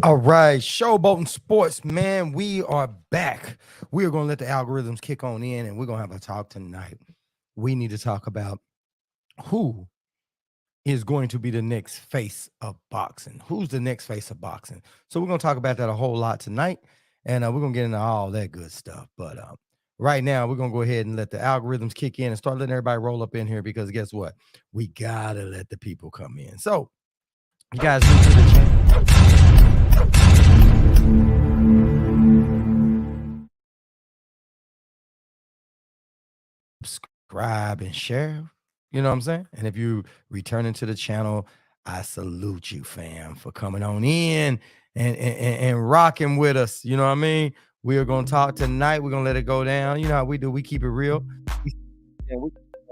All right, Showboating Sports, man, we are back. We are going to let the algorithms kick on in, and we're going to have a talk tonight. We need to talk about who is going to be the next face of boxing. Who's the next face of boxing? So we're going to talk about that a whole lot tonight, and we're going to get into all that good stuff. But right now, we're going to go ahead and let the algorithms kick in and start letting everybody roll up in here because guess what? We got to let the people come in. So, you guys new to the channel. Subscribe and share. You know what I'm saying? And if you returning to the channel, I salute you, fam, for coming on in and rocking with us. You know what I mean? We are gonna talk tonight. We're gonna let it go down. You know how we do. We keep it real. We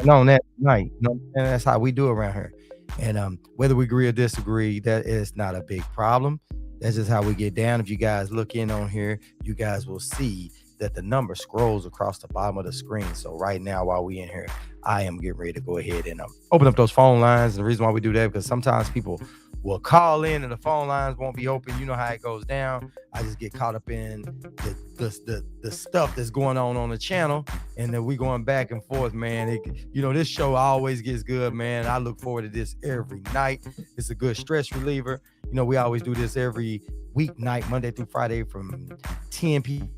on that tonight. You know what I'm saying? That's how we do around here. And whether we agree or disagree, that is not a big problem. That's just how we get down. If you guys look in on here, you guys will see that the number scrolls across the bottom of the screen. So right now, while we in here, I am getting ready to go ahead and open up those phone lines. And the reason why we do that, because sometimes people will call in and the phone lines won't be open. You know how it goes down. I just get caught up in the stuff that's going on the channel, and then we going back and forth, man. This show always gets good, man. I look forward to this every night. It's a good stress reliever. We always do this every weeknight, Monday through Friday from 10 p.m.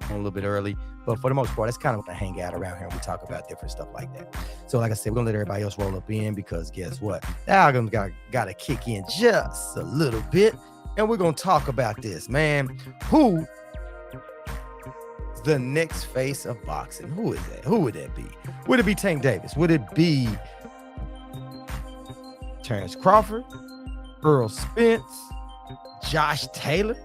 a little bit early, but for the most part, it's kind of what I hang out around here and we talk about different stuff like that. So like I said, we're gonna let everybody else roll up in because guess what? The album's got to kick in just a little bit, and we're gonna talk about this, man. Who the next face of boxing? Who is that? Who would that be? Would it be Tank Davis? Would it be Terrence Crawford, Earl Spence, Josh Taylor,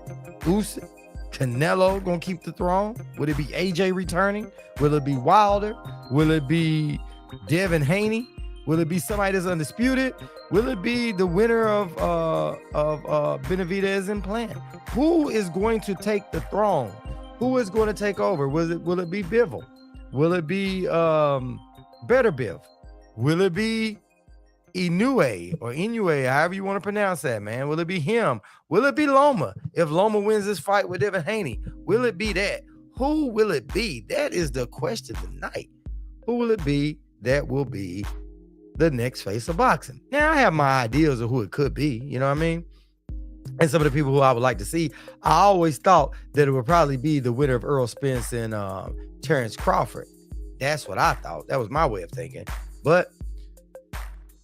Usyk, Canelo gonna keep the throne? Would it be AJ returning? Will it be Wilder? Will it be Devin Haney? Will it be somebody that's undisputed? Will it be the winner of Benavidez and Plant? Who is going to take the throne? Who is going to take over? Will it be Bivol? Will it be Better Biv? Will it be Inoue, however you want to pronounce that, man? Will it be him? Will it be Loma? If Loma wins this fight with Devin Haney, will it be that? Who will it be? That is the question tonight. Who will it be that will be the next face of boxing? Now, I have my ideas of who it could be, you know what I mean? And some of the people who I would like to see, I always thought that it would probably be the winner of Earl Spence and Terrence Crawford. That's what I thought. That was my way of thinking. But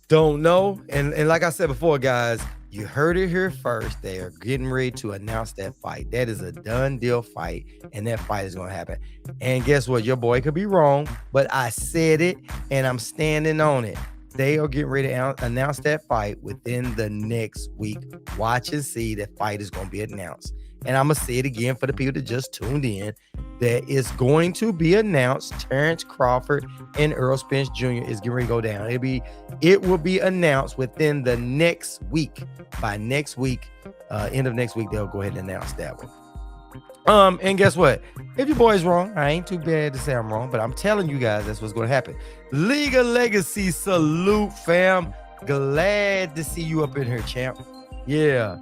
don't know. And like I said before, guys, you heard it here first. They are getting ready to announce that fight. That is a done deal fight, and that fight is going to happen. And guess what? Your boy could be wrong, but I said it, and I'm standing on it. They are getting ready to announce that fight within the next week. Watch and see. That fight is going to be announced. And I'm going to say it again for the people that just tuned in. That is going to be announced. Terrence Crawford and Earl Spence Jr. is getting ready to go down. It will be announced within the next week. By next week, end of next week, they'll go ahead and announce that one. And guess what? If your boy's wrong, I ain't too bad to say I'm wrong, but I'm telling you guys that's what's going to happen. League of Legacy, salute, fam. Glad to see you up in here, champ. Yeah.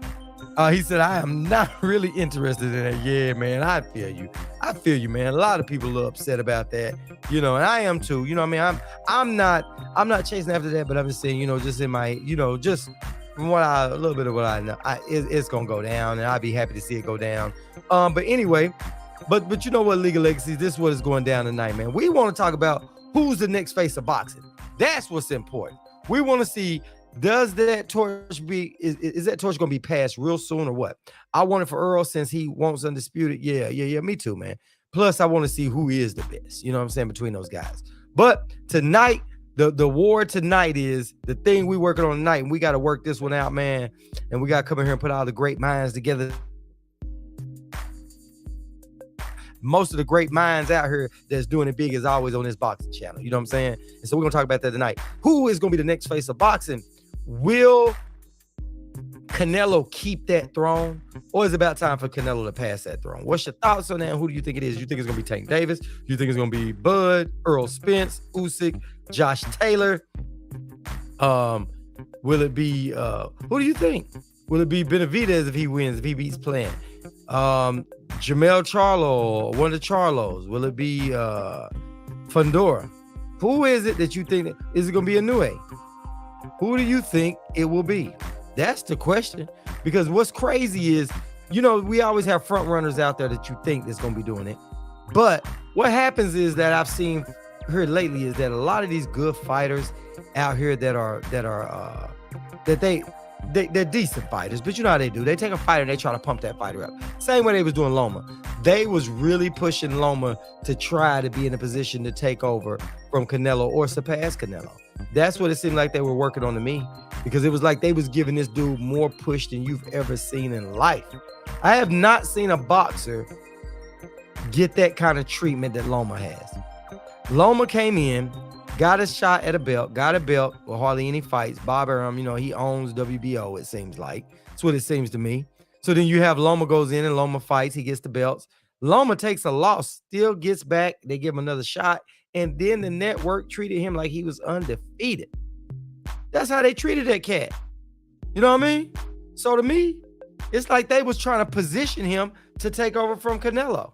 He said, I am not really interested in that. Yeah, man, I feel you, man. A lot of people are upset about that, and I am too. You know what I mean? I'm not chasing after that, but I'm just saying, just in my, just from a little bit of what I know, it's going to go down, and I'd be happy to see it go down. But anyway, but you know what, League of Legacies, this is what is going down tonight, man. We want to talk about who's the next face of boxing. That's what's important. We want to see, does that torch is that torch going to be passed real soon or what? I want it for Earl since he wants undisputed. Yeah, me too, man. Plus, I want to see who is the best, you know what I'm saying, between those guys. But tonight, the war tonight is the thing we working on tonight, and we got to work this one out, man. And we got to come in here and put all the great minds together. Most of the great minds out here that's doing it big is always on this boxing channel. You know what I'm saying? And so we're going to talk about that tonight. Who is going to be the next face of boxing? Will Canelo keep that throne, or is it about time for Canelo to pass that throne? What's your thoughts on that? Who do you think it is? You think it's going to be Tank Davis? You think it's going to be Bud, Earl Spence, Usyk, Josh Taylor? Will it be who do you think? Will it be Benavidez if he wins, if he beats Plant? Jamel Charlo, one of the Charlos. Will it be Fundora? Who is it that you think is it gonna be Inoue? Who do you think it will be? That's the question. Because what's crazy is, you know, we always have front runners out there that you think is gonna be doing it. But what happens is that I've seen here lately is that a lot of these good fighters out here they're decent fighters, but you know how they do. They take a fighter and they try to pump that fighter up. Same way they was doing Loma. They was really pushing Loma to try to be in a position to take over from Canelo or surpass Canelo. That's what it seemed like they were working on to me, because it was like they was giving this dude more push than you've ever seen in life. I have not seen a boxer get that kind of treatment that Loma has. Loma came in, got a shot at a belt, got a belt with hardly any fights. Bob Arum, you know, he owns WBO, it seems like. That's what it seems to me. So then you have Loma goes in and Loma fights, he gets the belts. Loma takes a loss, still gets back, they give him another shot, and then the network treated him like he was undefeated. That's how they treated that cat. You know what I mean? So to me, it's like they was trying to position him to take over from Canelo.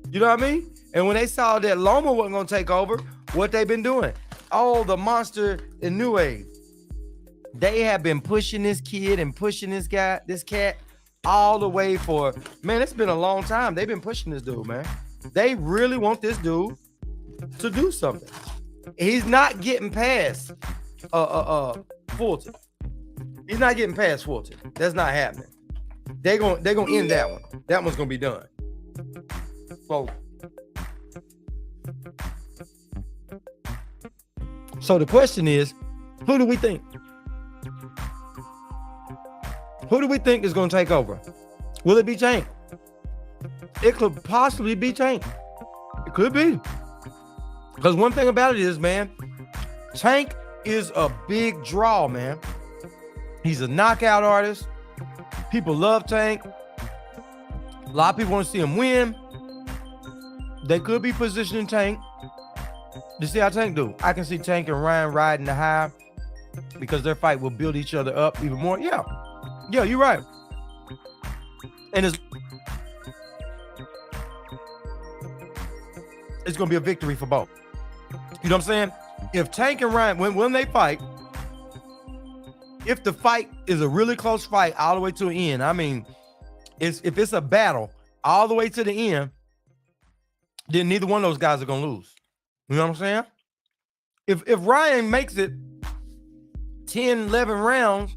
You know what I mean? And when they saw that Loma wasn't going to take over, what they've been doing? Oh, the monster Inoue. They have been pushing this kid and pushing this cat all the way for, man, it's been a long time. They've been pushing this dude, man. They really want this dude to do something. He's not getting past Fulton. He's not getting past Fulton. That's not happening. They're gonna end that one. That one's gonna be done. So the question is, who do we think? Who do we think is gonna take over? Will it be Tank? It could possibly be Tank. It could be. Because one thing about it is, man, Tank is a big draw, man. He's a knockout artist. People love Tank. A lot of people want to see him win. They could be positioning Tank to see how Tank do. I can see Tank and Ryan riding the high because their fight will build each other up even more. Yeah, you're right. And it's going to be a victory for both. You know what I'm saying? If Tank and Ryan, when they fight, if the fight is a really close fight all the way to the end, I mean, if it's a battle all the way to the end, then neither one of those guys are going to lose. You know what I'm saying? If Ryan makes it 10, 11 rounds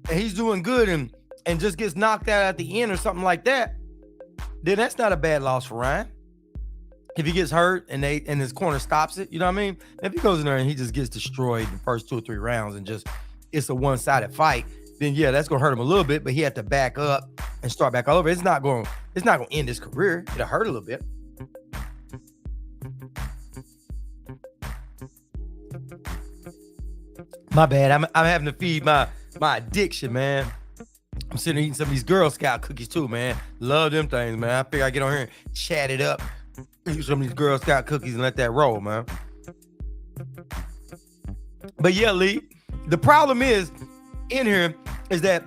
and he's doing good and just gets knocked out at the end or something like that, then that's not a bad loss for Ryan. If he gets hurt and his corner stops it, you know what I mean? If he goes in there and he just gets destroyed in the first 2 or 3 rounds and just it's a one-sided fight, then yeah, that's gonna hurt him a little bit, but he had to back up and start back all over. It's not gonna end his career. It'll hurt a little bit. My bad. I'm having to feed my addiction, man. I'm sitting here eating some of these Girl Scout cookies too, man. Love them things, man. I figure I get on here and chat it up. Eat some of these Girl Scout cookies and let that roll, man. But yeah, Lee, the problem is in here is that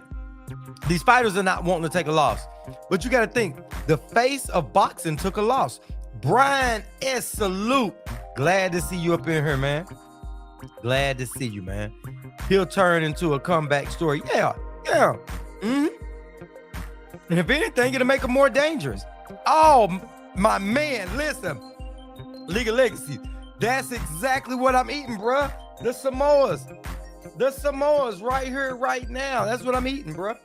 these fighters are not wanting to take a loss. But you got to think, the face of boxing took a loss. Brian S. Salute. Glad to see you up in here, man. Glad to see you, man. He'll turn into a comeback story. Yeah. Mm-hmm. And if anything, it'll make him more dangerous. Oh, my man, listen. League of Legacy. That's exactly what I'm eating, bruh. The Samoas. The Samoas right here, right now. That's what I'm eating, bruh.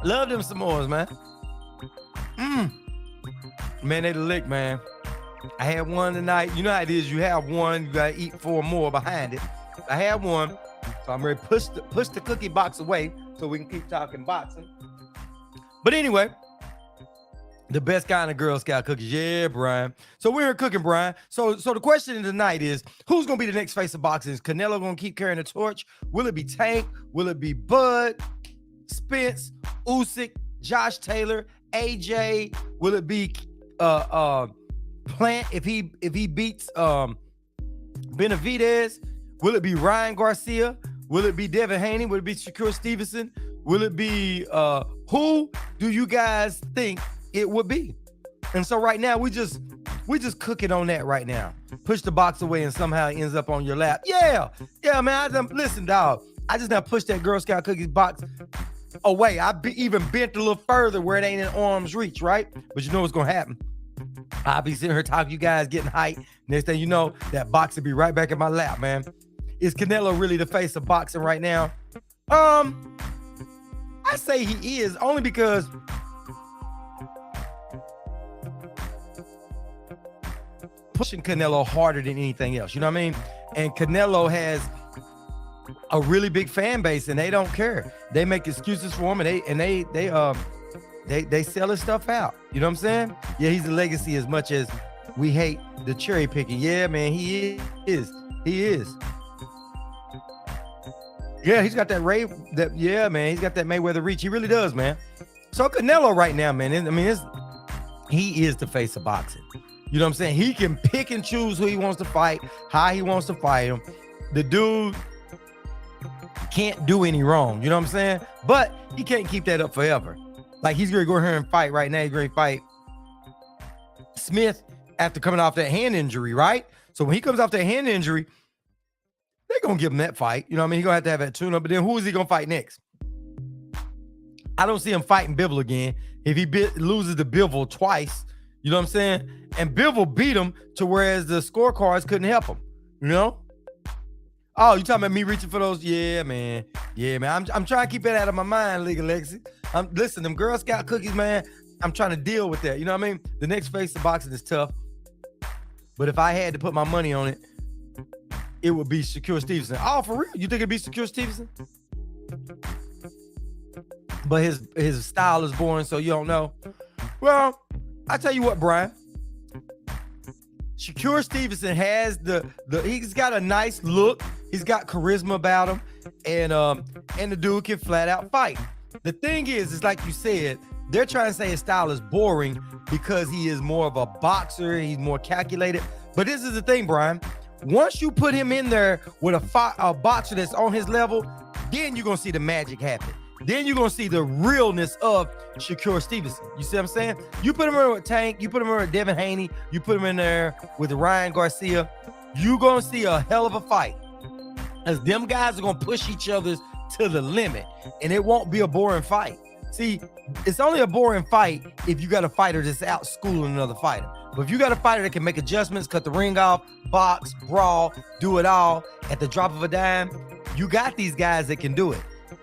Love them Samoas, man. Man, they the lick, man. I had one tonight. You know how it is. You have one, you gotta eat 4 more behind it. I had one, so I'm ready to push the cookie box away so we can keep talking boxing. But anyway, the best kind of Girl Scout cookies. Yeah, Brian. So we're here cooking, Brian. So the question tonight is, who's going to be the next face of boxing? Is Canelo going to keep carrying the torch? Will it be Tank? Will it be Bud, Spence, Usyk, Josh Taylor, AJ? Will it be Plant if he beats Benavidez? Will it be Ryan Garcia? Will it be Devin Haney? Will it be Shakur Stevenson? Will it be who do you guys think it would be? And so right now we just cooking on that right now. Push the box away and somehow it ends up on your lap. Yeah, man. Listen, dog. I just now pushed that Girl Scout cookies box away. Even bent a little further where it ain't in arm's reach, right? But you know what's gonna happen? I'll be sitting here talking to you guys, getting hype. Next thing you know, that box will be right back in my lap, man. Is Canelo really the face of boxing right now? I say he is, only because pushing Canelo harder than anything else. You know what I mean? And Canelo has a really big fan base, and they don't care. They make excuses for him, and they sell his stuff out. You know what I'm saying? Yeah, he's a legacy as much as we hate the cherry picking. Yeah, man, he is. He is. Yeah, he's got that he's got that Mayweather reach. He really does, man. So Canelo right now, man, he is the face of boxing. You know what I'm saying? He can pick and choose who he wants to fight, how he wants to fight him. The dude can't do any wrong. You know what I'm saying? But he can't keep that up forever. Like, he's going to go here and fight right now. He's going to fight Smith after coming off that hand injury, right? So when he comes off that hand injury, they're going to give him that fight. You know what I mean? He's going to have that tune-up. But then who is he going to fight next? I don't see him fighting Bivol again. If he loses to Bivol twice, you know what I'm saying? And Bivol beat him to whereas the scorecards couldn't help him, you know? Oh, you talking about me reaching for those? Yeah, man. Yeah, man. I'm trying to keep that out of my mind, League of Legacy. Listen, them Girl Scout cookies, man, I'm trying to deal with that. You know what I mean? The next face of boxing is tough. But if I had to put my money on it, it would be Shakur Stevenson. Oh, for real? You think it'd be Shakur Stevenson? But his style is boring, so you don't know. Well, I tell you what, Brian. Shakur Stevenson has he's got a nice look. He's got charisma about him, and the dude can flat out fight. The thing is like you said, they're trying to say his style is boring because he is more of a boxer. He's more calculated. But this is the thing, Brian. Once you put him in there with a boxer that's on his level, then you're gonna see the magic happen. Then you're going to see the realness of Shakur Stevenson. You see what I'm saying? You put him in with Tank, you put him in with Devin Haney, you put him in there with Ryan Garcia, you're going to see a hell of a fight. As them guys are going to push each other to the limit, and it won't be a boring fight. See, it's only a boring fight if you got a fighter that's out schooling another fighter. But if you got a fighter that can make adjustments, cut the ring off, box, brawl, do it all at the drop of a dime, you got these guys that can do it.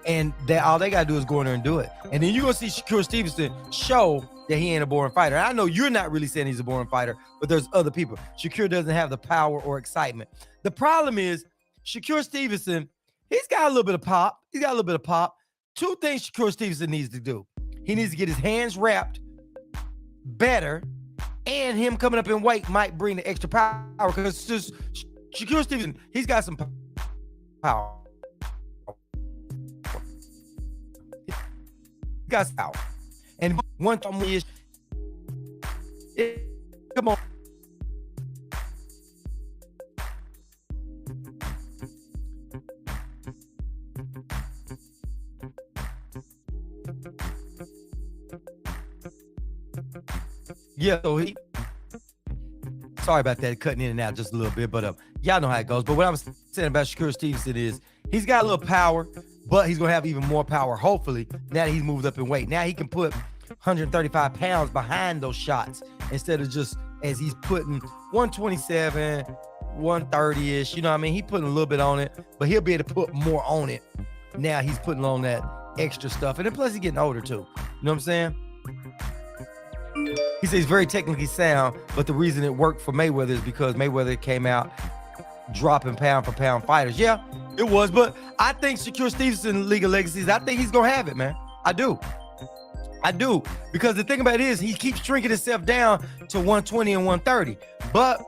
And all they got to do is go in there and do it. And then you're going to see Shakur Stevenson show that he ain't a boring fighter. And I know you're not really saying he's a boring fighter, but there's other people. Shakur doesn't have the power or excitement. The problem is Shakur Stevenson, he's got a little bit of pop. Two things Shakur Stevenson needs to do. He needs to get his hands wrapped better, and him coming up in weight might bring the extra power, because it's just Shakur Stevenson, he's got some power. Got out. And one thing is, come on. Yeah, so sorry about that, cutting in and out just a little bit, but y'all know how it goes. But what I'm saying about Shakur Stevenson is he's got a little power, but he's going to have even more power, hopefully, now that he's moved up in weight. Now he can put 135 pounds behind those shots instead of just as he's putting 127, 130-ish. You know what I mean? He's putting a little bit on it, but he'll be able to put more on it. Now he's putting on that extra stuff. And then plus he's getting older too. You know what I'm saying? He says he's very technically sound, but the reason it worked for Mayweather is because Mayweather came out dropping pound for pound fighters. Yeah, it was, but I think Shakur Stevenson, League of Legacies, I think he's gonna have it, man. I do, because the thing about it is he keeps shrinking himself down to 120 and 130. But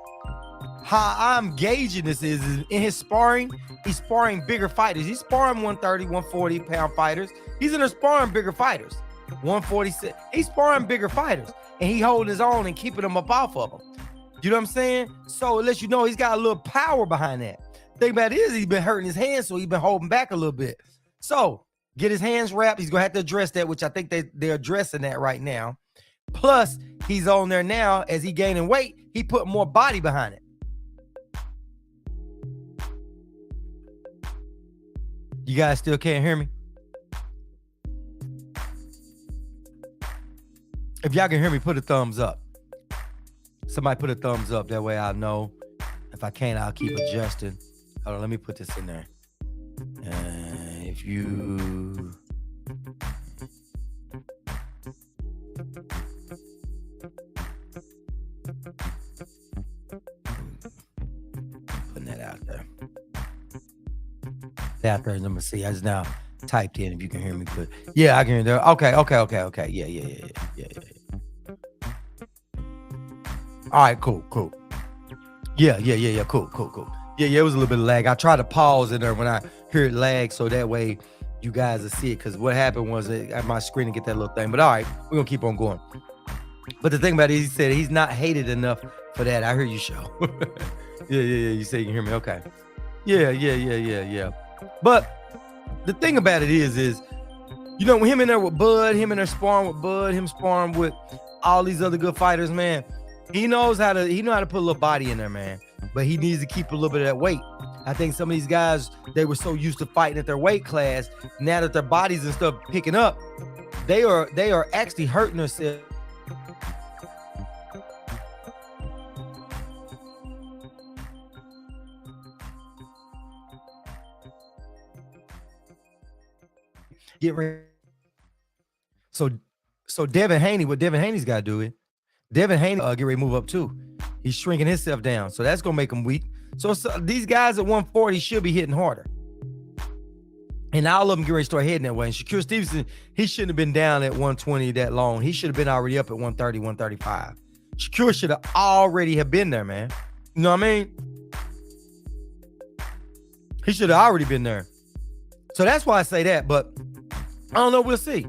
how I'm gauging this is in his sparring, he's sparring bigger fighters. He's sparring 130, 140 pound fighters. He's in there sparring bigger fighters. 146. He's sparring bigger fighters, and he holding his own and keeping them up off of them. You know what I'm saying? So it lets you know he's got a little power behind that. thing about it is he's been hurting his hands, so he's been holding back a little bit. So get his hands wrapped. He's gonna have to address that, which I think they're addressing that right now. Plus, he's on there now as he gaining weight. He put more body behind it. You guys still can't hear me? If y'all can hear me, put a thumbs up. Somebody put a thumbs up. That way I'll know. If I can't, I'll keep adjusting. Hold on, let me put this in there. If you... Putting that out there. Out there, let me see. I just now typed in if you can hear me. But yeah, I can hear there. Okay. Yeah. All right, cool. Yeah, cool. Yeah, it was a little bit of lag. I tried to pause in there when I hear it lag, so that way you guys will see it. Because what happened was at my screen to get that little thing. But all right, we're gonna keep on going. But the thing about it, he said he's not hated enough for that. I hear you, show. Yeah. You say you can hear me. Okay. Yeah. But the thing about it is you know, him in there with Bud, him in there sparring with Bud, him sparring with all these other good fighters, man. He knows how to put a little body in there, man. But he needs to keep a little bit of that weight. I think some of these guys, they were so used to fighting at their weight class. Now that their bodies and stuff picking up, they are actually hurting themselves. Get ready. So Devin Haney, what Devin Haney's got to do it. Devin Haney get ready to move up too. He's shrinking himself down, so that's gonna make him weak. So these guys at 140 should be hitting harder, and all of them get ready to start heading that way. And Shakur Stevenson, he shouldn't have been down at 120 that long. He should have been already up at 130, 135. Shakur should have already have been there, man. You know what I mean? He should have already been there. So that's why I say that. But I don't know. We'll see.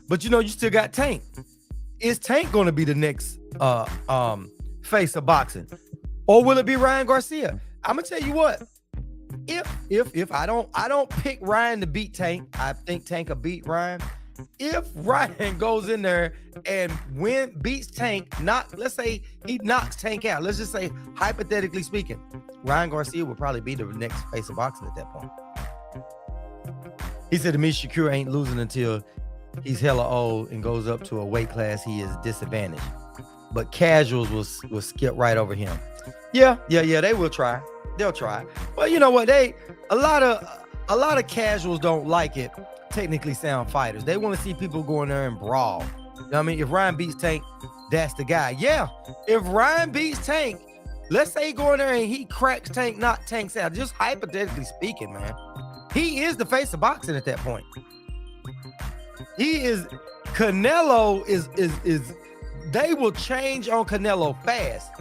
But you know, you still got Tank. Is Tank going to be the next face of boxing, or will it be Ryan Garcia? I'm gonna tell you what. If I don't pick Ryan to beat Tank, I think Tank will beat Ryan. If Ryan goes in there and beats Tank, let's say he knocks Tank out. Let's just say, hypothetically speaking, Ryan Garcia will probably be the next face of boxing at that point. He said to me, Shakur ain't losing until he's hella old and goes up to a weight class he is disadvantaged. But casuals will skip right over him. Yeah, they will try. They'll try. But you know what? A lot of casuals don't like it. Technically sound fighters. They want to see people go in there and brawl. You know what I mean? If Ryan beats Tank, that's the guy. Yeah. If Ryan beats Tank, let's say he go in there and he cracks Tank, not Tank's out. Just hypothetically speaking, man. He is the face of boxing at that point. He is. Canelo is they will change on Canelo fast.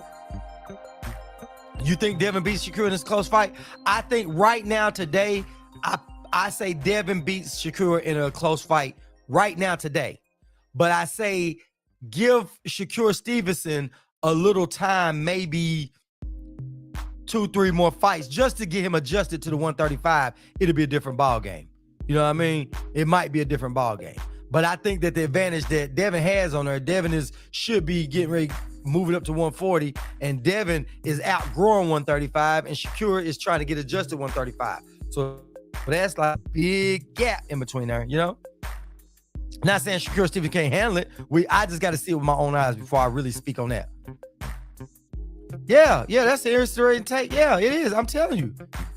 You think Devin beats Shakur in this close fight? I think right now, today, I say Devin beats Shakur in a close fight right now, today. But I say give Shakur Stevenson a little time, maybe 2-3 more fights, just to get him adjusted to the 135. It'll be a different ball game. You know what I mean? It might be a different ball game. But I think that the advantage that Devin has on her, Devin should be getting ready, moving up to 140, and Devin is outgrowing 135, and Shakur is trying to get adjusted 135. So that's like a big gap in between there, you know? Not saying Shakur Stevenson can't handle it. I just got to see it with my own eyes before I really speak on that. Yeah, that's the interesting take. Yeah, it is. I'm telling you.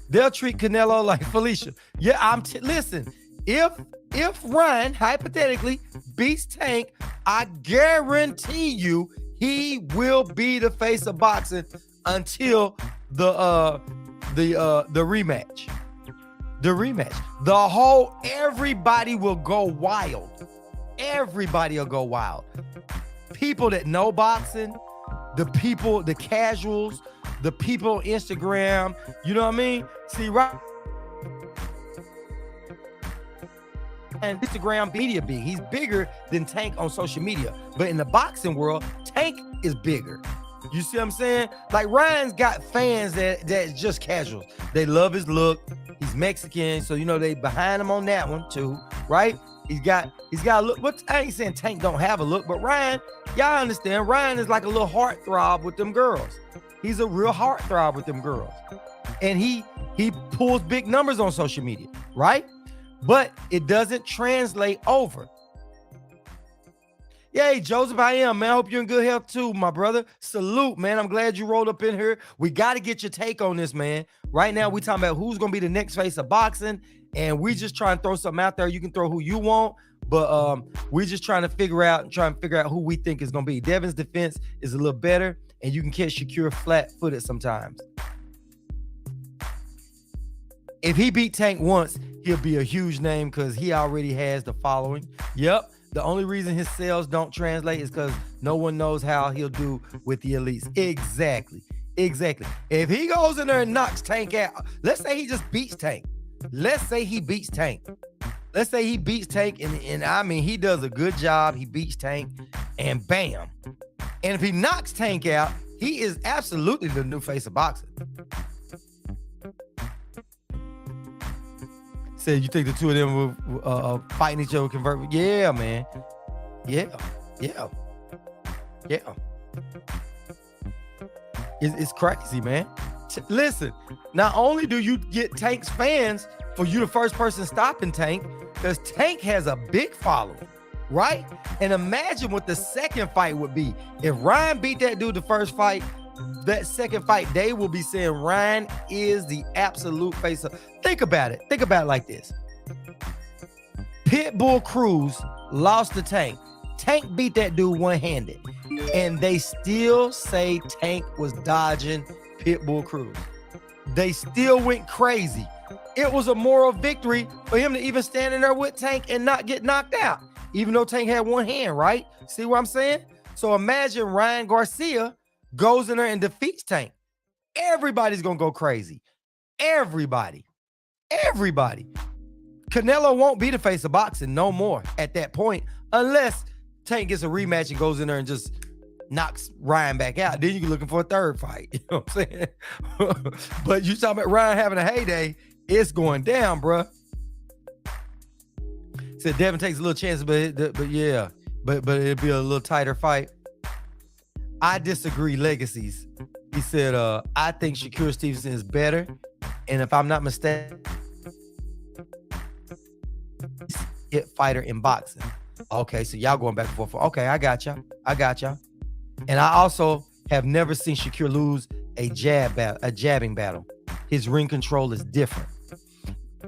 They'll treat Canelo like Felicia. Yeah, listen, if Ryan hypothetically beats Tank, I guarantee you he will be the face of boxing until the rematch. The rematch. Everybody will go wild. Everybody will go wild. People that know boxing, the casuals, the people on Instagram, you know what I mean? See, right? And Instagram media big. He's bigger than Tank on social media. But in the boxing world, Tank is bigger. You see what I'm saying? Like Ryan's got fans that's just casuals. They love his look. He's Mexican, so you know they behind him on that one too, right? He's got a look. But I ain't saying Tank don't have a look, but Ryan, y'all understand? Ryan is like a little heartthrob with them girls. He's a real heartthrob with them girls, and he pulls big numbers on social media, right? But it doesn't translate over. Yay, Joseph, I am, man. I hope you're in good health too, my brother. Salute, man. I'm glad you rolled up in here. We got to get your take on this, man. Right now, we talking about who's going to be the next face of boxing, and we just trying to throw something out there. You can throw who you want, but we're just trying to figure out who we think is going to be. Devin's defense is a little better, and you can catch Shakur flat-footed sometimes. If he beat Tank once, he'll be a huge name because he already has the following. Yep. The only reason his sales don't translate is because no one knows how he'll do with the elites. Exactly. If he goes in there and knocks Tank out, let's say he just beats Tank. Let's say he beats Tank. And I mean, he does a good job. He beats Tank and bam. And if he knocks Tank out, he is absolutely the new face of boxing. Said you think the two of them will fighting each other, convert? Yeah, man. Yeah. It's crazy, man. Listen, not only do you get Tank's fans for you the first person stopping Tank, because Tank has a big following, right? And imagine what the second fight would be. If Ryan beat that dude the first fight, that second fight, they will be saying Ryan is the absolute face of. Think about it like this. Pitbull Cruz lost to Tank. Tank beat that dude one-handed. And they still say Tank was dodging Pitbull Cruz. They still went crazy. It was a moral victory for him to even stand in there with Tank and not get knocked out, even though Tank had one hand, right? See what I'm saying? So imagine Ryan Garcia goes in there and defeats Tank. Everybody's going to go crazy. Everybody. Canelo won't be the face of boxing no more at that point, unless Tank gets a rematch and goes in there and just knocks Ryan back out. Then you're looking for a third fight. You know what I'm saying? But you talking about Ryan having a heyday, it's going down, bruh. Said Devin takes a little chance, but it'll be a little tighter fight. I disagree, legacies. He said, I think Shakur Stevenson is better. And if I'm not mistaken, hit fighter in boxing. Okay, so y'all going back and forth. Okay, I got y'all. And I also have never seen Shakur lose a jabbing battle. His ring control is different.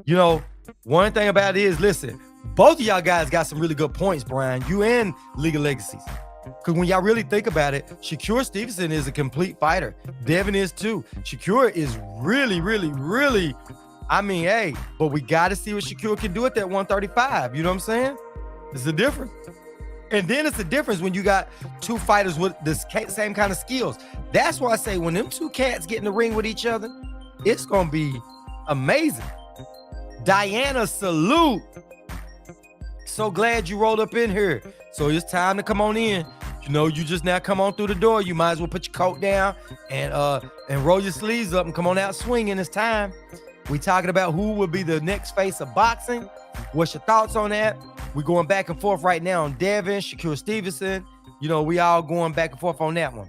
You know, one thing about it is, listen, both of y'all guys got some really good points, Brian. You and League of Legacies. Because when y'all really think about it, Shakur Stevenson is a complete fighter. Devin is too. Shakur is really, I mean, hey, but we got to see what Shakur can do at that 135. You know what I'm saying? It's a difference. And then it's a difference when you got two fighters with the same kind of skills. That's why I say when them two cats get in the ring with each other, it's going to be amazing. Diana, salute. So glad you rolled up in here. So it's time to come on in. You know, you just now come on through the door. You might as well put your coat down and roll your sleeves up and come on out swinging. It's time. We talking about who will be the next face of boxing. What's your thoughts on that? We're going back and forth right now on Devin, Shakur Stevenson. You know, we all going back and forth on that one.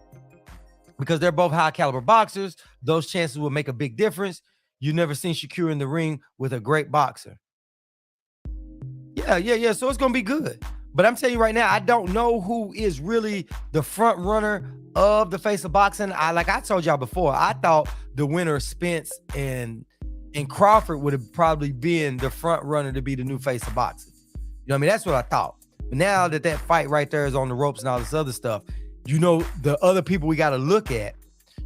Because they're both high caliber boxers. Those chances will make a big difference. You've never seen Shakur in the ring with a great boxer. Yeah. So it's going to be good. But I'm telling you right now, I don't know who is really the front runner of the face of boxing. Like I told y'all before, I thought the winner, Spence and Crawford, would have probably been the front runner to be the new face of boxing. You know what I mean? That's what I thought. But now that fight right there is on the ropes and all this other stuff, you know, the other people we got to look at,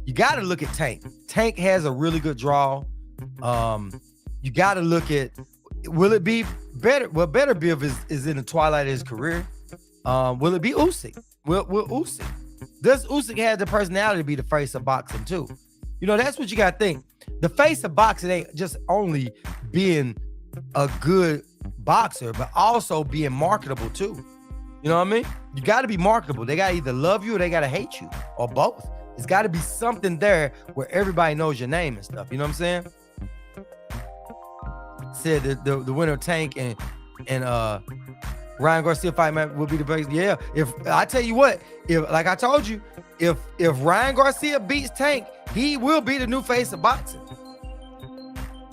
you got to look at Tank. Tank has a really good draw. You got to look at, will it be better? Well, Better Biv is in the twilight of his career. Will it be Usyk? Will Usyk? Does Usyk have the personality to be the face of boxing too? You know, that's what you got to think. The face of boxing ain't just only being a good boxer, but also being marketable too. You know what I mean? You got to be marketable. They got to either love you or they got to hate you, or both. It's got to be something there where everybody knows your name and stuff. You know what I'm saying? Said the winner of Tank and Ryan Garcia fight man will be the best. Yeah, if I tell you what, if like I told you, if Ryan Garcia beats Tank, he will be the new face of boxing.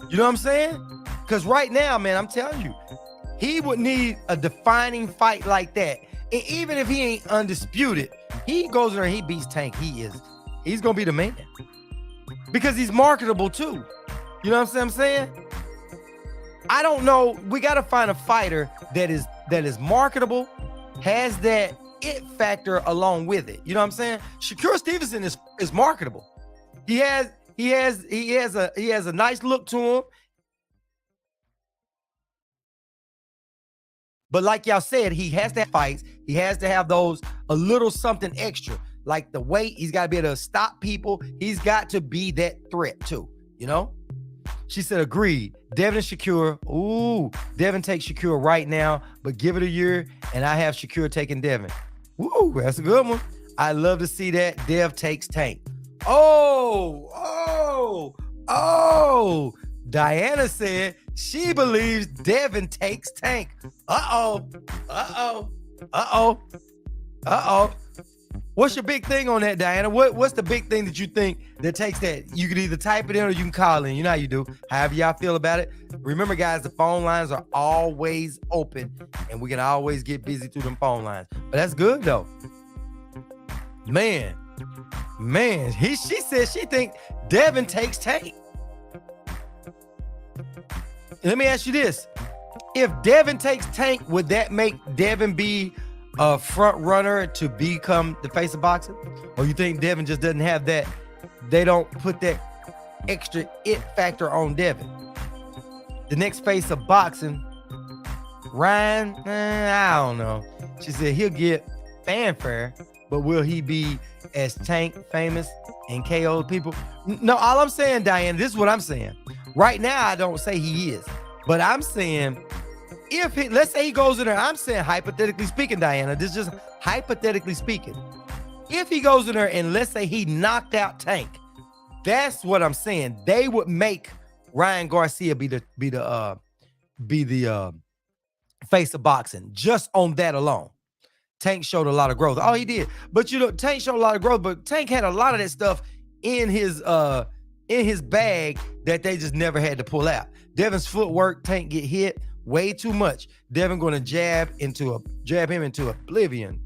You know what I'm saying? Because right now, man, I'm telling you, he would need a defining fight like that. And even if he ain't undisputed, he goes in there and he beats Tank. He's gonna be the man because he's marketable too. You know what I'm saying? I don't know. We got to find a fighter that is marketable, has that it factor along with it. You know what I'm saying? Shakur Stevenson is marketable. He has a nice look to him. But like y'all said, he has to have fights. He has to have those a little something extra, like the weight. He's got to be able to stop people. He's got to be that threat too. You know? She said, agreed. Devin and Shakur. Ooh, Devin takes Shakur right now, but give it a year, and I have Shakur taking Devin. Ooh, that's a good one. I love to see that. Dev takes Tank. Oh. Diana said she believes Devin takes Tank. Uh-oh. What's your big thing on that, Diana? What's the big thing that you think that takes that? You can either type it in or you can call in. You know how you do. However y'all feel about it. Remember, guys, the phone lines are always open, and we can always get busy through them phone lines. But that's good, though. Man, she said she think Devin takes Tank. Let me ask you this. If Devin takes Tank, would that make Devin be a front runner to become the face of boxing? Or you think Devin just doesn't have that? They don't put that extra it factor on Devin. The next face of boxing, Ryan, I don't know. She said he'll get fanfare, but will he be as Tank famous and KO people? No, all I'm saying, Diane, this is what I'm saying. Right now, I don't say he is, but I'm saying if he, let's say he goes in there, I'm saying hypothetically speaking, Diana, this is just hypothetically speaking. If he goes in there and let's say he knocked out Tank, that's what I'm saying. They would make Ryan Garcia be the face of boxing just on that alone. Tank showed a lot of growth. Oh, he did. But you know, Tank showed a lot of growth, but Tank had a lot of that stuff in his bag that they just never had to pull out. Devin's footwork, Tank get hit way too much. Devin gonna jab him into oblivion.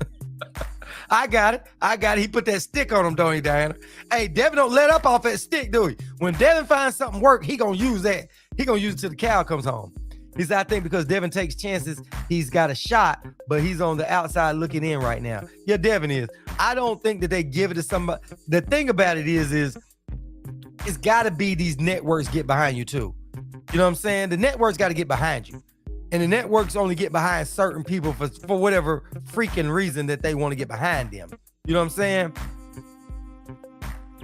I got it. He put that stick on him, don't he, Diana? Hey, Devin don't let up off that stick, do he? When Devin finds something work, he gonna use that. He gonna use it till the cow comes home. He said, I think because Devin takes chances, he's got a shot, but he's on the outside looking in right now. Yeah, Devin is. I don't think that they give it to somebody. The thing about it is it's got to be these networks get behind you too. You know what I'm saying? The networks got to get behind you. And the networks only get behind certain people for whatever freaking reason that they want to get behind them. You know what I'm saying?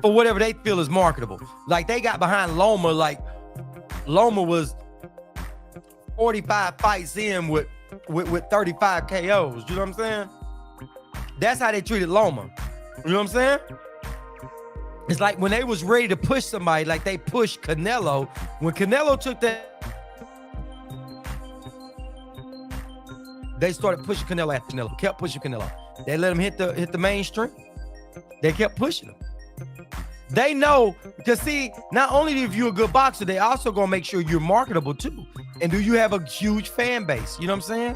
For whatever they feel is marketable. Like they got behind Loma, like Loma was 45 fights in with 35 KOs. You know what I'm saying? That's how they treated Loma. You know what I'm saying? It's like when they was ready to push somebody, like they pushed Canelo. When Canelo took that, they started pushing Canelo after Canelo, kept pushing Canelo. They let him hit the mainstream. They kept pushing him. They know, because see, not only if you're a good boxer, they also gonna make sure you're marketable too. And do you have a huge fan base? You know what I'm saying?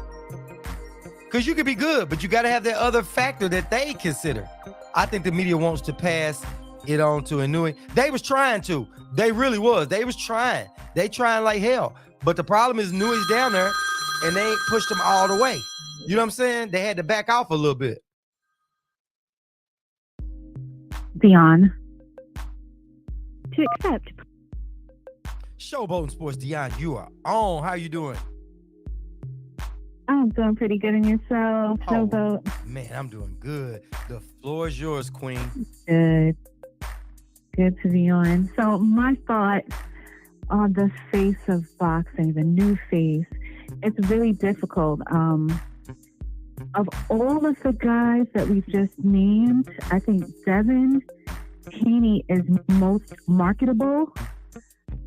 Because you could be good, but you got to have that other factor that they consider. I think the media wants to pass it on to Inoue. They was trying to. They really was. They was trying. They trying like hell. But the problem is Inoue's down there, and they ain't pushed him all the way. You know what I'm saying? They had to back off a little bit. Dion. To accept. Showboating Sports, Dion, you are on. How you doing? I'm doing pretty good in yourself, Showboat. Man, I'm doing good. The floor is yours, Queen. Good. Good to be on. So my thought on the face of boxing, the new face, it's really difficult. Of all of the guys that we've just named, I think Devin Haney is most marketable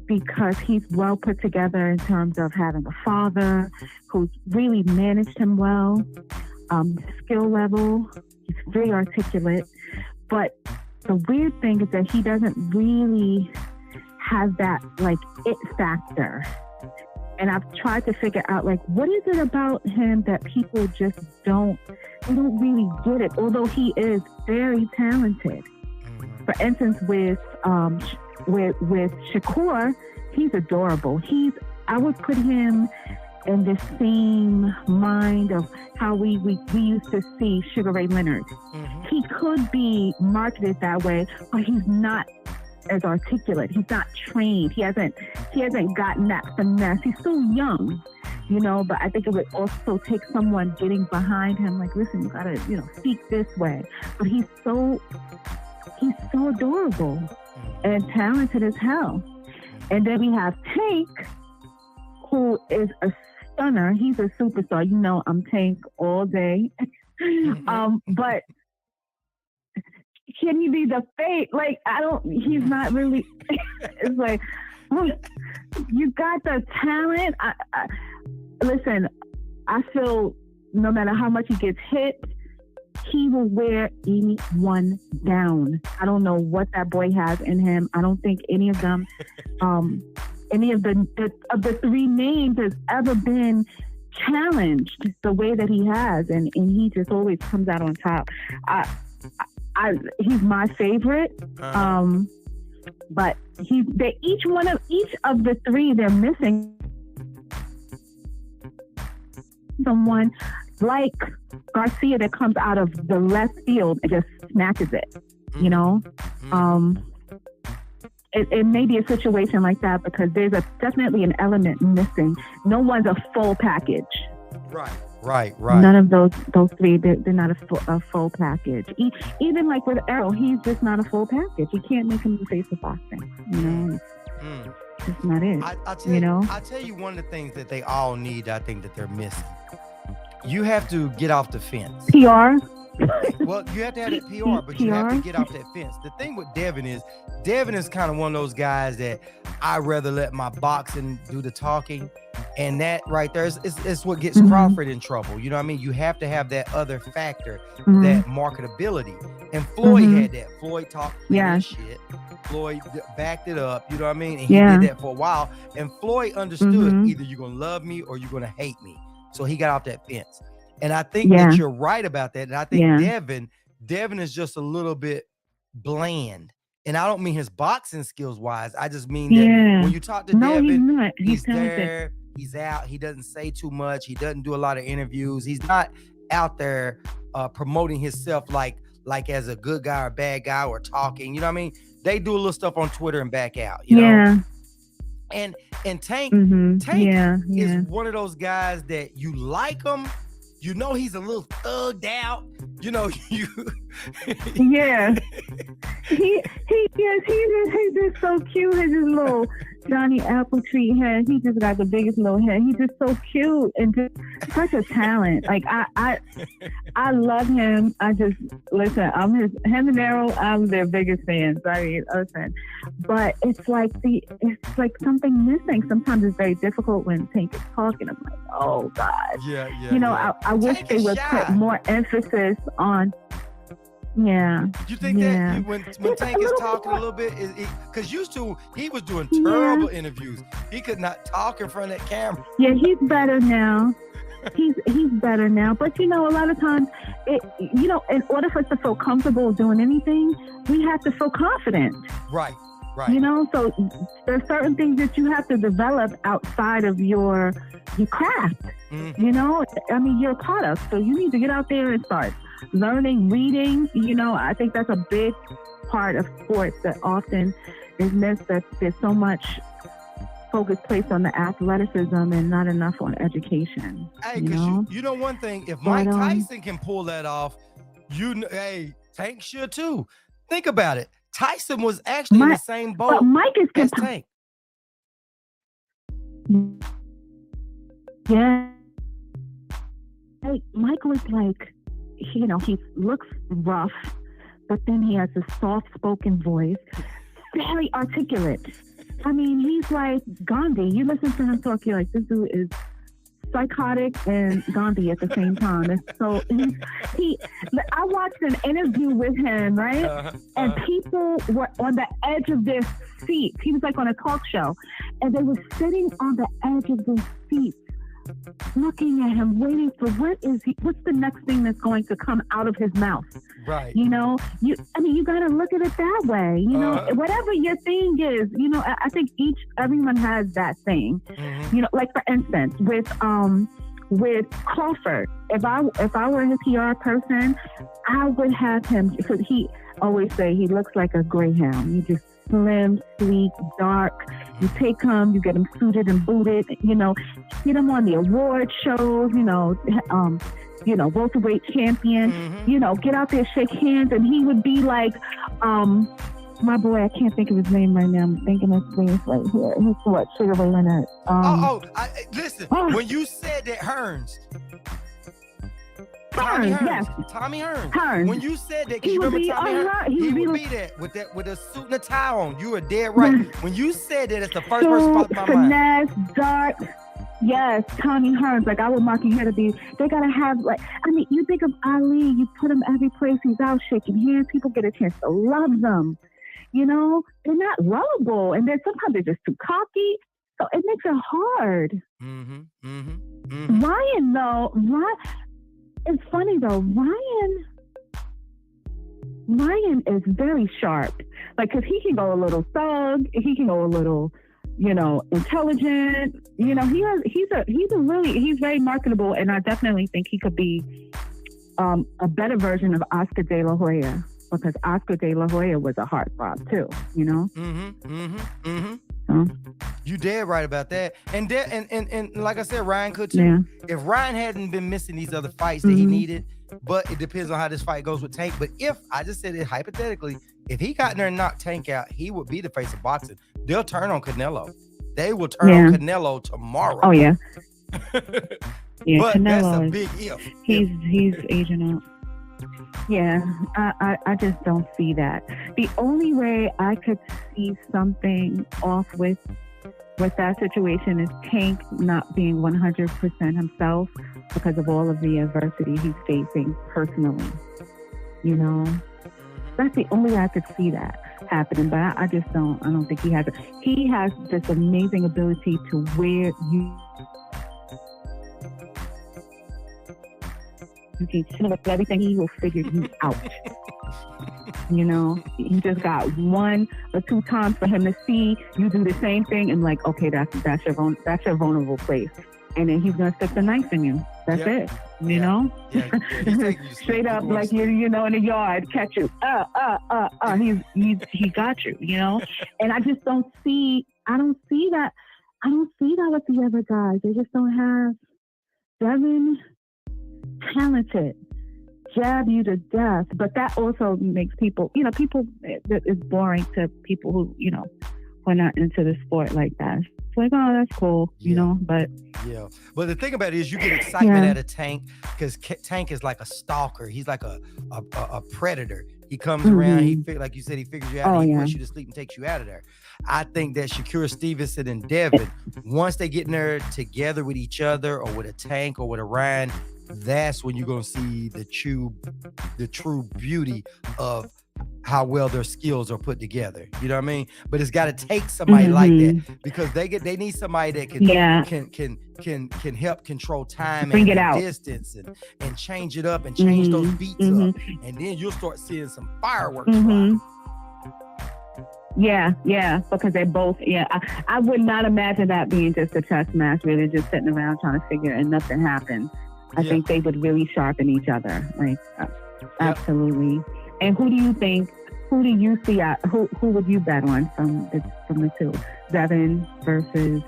because he's well put together in terms of having a father who's really managed him well, skill level. He's very articulate. But the weird thing is that he doesn't really have that like it factor. And I've tried to figure out like what is it about him that people just don't really get it, although he is very talented. For instance, with Shakur, he's adorable. I would put him in the same mind of how we used to see Sugar Ray Leonard. Mm-hmm. He could be marketed that way, but he's not as articulate. He's not trained. He hasn't gotten that finesse. He's still young, you know, but I think it would also take someone getting behind him, like, listen, you gotta, you know, speak this way. But he's so adorable and talented as hell. And then we have Tank, who is a stunner. He's a superstar. You know, I'm Tank all day. But can you be the fate? Like, he's not really, it's like, you got the talent. Listen, I feel no matter how much he gets hit, he will wear anyone down. I don't know what that boy has in him. I don't think any of them, any of the three names has ever been challenged the way that he has, and he just always comes out on top. He's my favorite, but each of the three, they're missing someone like Garcia that comes out of the left field and just snatches it, you know? It may be a situation like that because there's definitely an element missing. No one's a full package. Right. None of those three, they're not a full package. Even like with Errol, he's just not a full package. You can't make him the face of boxing, you know? It's just not it, I'll tell you one of the things that they all need, I think, that they're missing. You have to get off the fence. PR? Well, you have to have that PR, but you have to get off that fence. The thing with Devin is kind of one of those guys that I'd rather let my boxing do the talking. And that right there is what gets Crawford in trouble. You know what I mean? You have to have that other factor, that marketability. And Floyd had that. Floyd talked shit. Floyd backed it up. You know what I mean? And he did that for a while. And Floyd understood either you're going to love me or you're going to hate me. So he got off that fence. And I think that you're right about that. And I think Devin is just a little bit bland. And I don't mean his boxing skills wise. I just mean that when you talk to Devin, he's there, he's out. He doesn't say too much. He doesn't do a lot of interviews. He's not out there promoting himself like as a good guy or bad guy or talking. You know what I mean? They do a little stuff on Twitter and back out. You know? And Tank is one of those guys that you like him. You know he's a little thugged out. You know you. He he's just so cute. His little Johnny Appletree head. He just got the biggest little head. He's just so cute and just such a talent. Like I love him. I just listen. Him and Errol. I'm their biggest fans. I mean, listen. But it's like something missing. Sometimes it's very difficult when Tank is talking. I'm like, oh God. Yeah. You know, I wish they would put more emphasis on. Yeah. You think that when Tank is talking a little bit, because used to he was doing terrible interviews. He could not talk in front of that camera. Yeah, he's better now. He's better now. But you know, a lot of times, in order for us to feel comfortable doing anything, we have to feel confident. Right. You know, so there's certain things that you have to develop outside of your craft. You know, I mean, you're a product, so you need to get out there and start learning, reading. You know, I think that's a big part of sports that often is missed, that there's so much focus placed on the athleticism and not enough on education. Hey, because you know one thing, if Mike Tyson can pull that off, Tank should too. Think about it. Tyson was actually in the same boat but Mike is as Tank. Yeah. Mike was like, you know, he looks rough, but then he has a soft-spoken voice, very articulate. I mean, he's like Gandhi. You listen to him talk, you're like, this dude is psychotic and Gandhi at the same time. And so I watched an interview with him, right? And people were on the edge of their seats. He was like on a talk show, and they were sitting on the edge of their seats, looking at him, waiting for what's the next thing that's going to come out of his mouth. Right. You know, you got to look at it that way. You know, whatever your thing is, you know, I think everyone has that thing. You know, like for instance, with Crawford, if I were his PR person, I would have him, because he always say he looks like a greyhound. He just slim, sleek, dark. You take him, you get him suited and booted, you know, get him on the award shows, you know, welterweight champion, you know, get out there, shake hands, and he would be like, my boy, I can't think of his name right now. I'm thinking of his face right here. He's what? Sugar Ray Leonard. Listen, when you said that Hearns, Tommy Hearns. When you said that, you remember Tommy Hearns? He would be that with a suit and a tie on. You were dead right. When you said that, it's the first person popped in my mind. Finesse, dark. Yes, Tommy Hearns. Like, I would mark you here to be. They gotta have, like, I mean, you think of Ali, you put him every place he's out shaking hands. People get a chance to love them. You know, they're not lovable, and then sometimes they're just too cocky. So it makes it hard. Ryan, though, it's funny though. Ryan is very sharp. Like, cause he can go a little thug. He can go a little, you know, intelligent. You know, he's very marketable, and I definitely think he could be a better version of Oscar De La Hoya, because Oscar De La Hoya was a heartthrob too. You know. You dead right about that. And like I said, Ryan could too. Yeah. If Ryan hadn't been missing these other fights that he needed, but it depends on how this fight goes with Tank. But if, I just said it hypothetically, if he got in there and knocked Tank out, he would be the face of boxing. They'll turn on Canelo. They will turn on Canelo tomorrow. Oh yeah. Yeah, but Canelo that's a big if. He's aging out. Yeah, I just don't see that. The only way I could see something off with that situation is Tank not being 100% himself because of all of the adversity he's facing personally. You know, that's the only way I could see that happening. But I just don't. I don't think he has it. He has this amazing ability to where you can tell with everything, he will figure you out. You know, you just got 1 or 2 times for him to see you do the same thing and like, okay, that's your vulnerable place, and then he's gonna stick the knife in you. That's it. You know, straight up, like you know, in the yard, catch you. He got you. You know, and I just don't see. I don't see that with the other guys. They just don't have Devin. Talented, jab you to death, but that also makes people, you know, it's boring to people who, you know, who are not into the sport like that. It's like, oh, that's cool, you know, but but the thing about it is you get excitement out of Tank because Tank is like a stalker. He's like a predator. He comes around, like you said, he figures you out, he puts you to sleep and takes you out of there. I think that Shakur Stevenson and Devin, once they get in there together with each other or with a Tank or with a Ryan, that's when you're going to see the true beauty of how well their skills are put together. You know what I mean? But it's got to take somebody like that, because they need somebody that can help control time and distance and change it up and change those beats up, and then you'll start seeing some fireworks fly. Yeah, because they both, I would not imagine that being just a chess match where they're just sitting around trying to figure and nothing happens. I think they would really sharpen each other. Like, absolutely. And who do you see? Who would you bet on from the two? Devin versus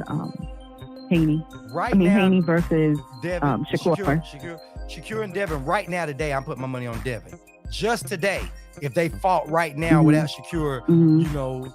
Haney. Haney versus Devin, Shakur and Devin. Right now, today, I'm putting my money on Devin. Just today, if they fought right now without Shakur, you know,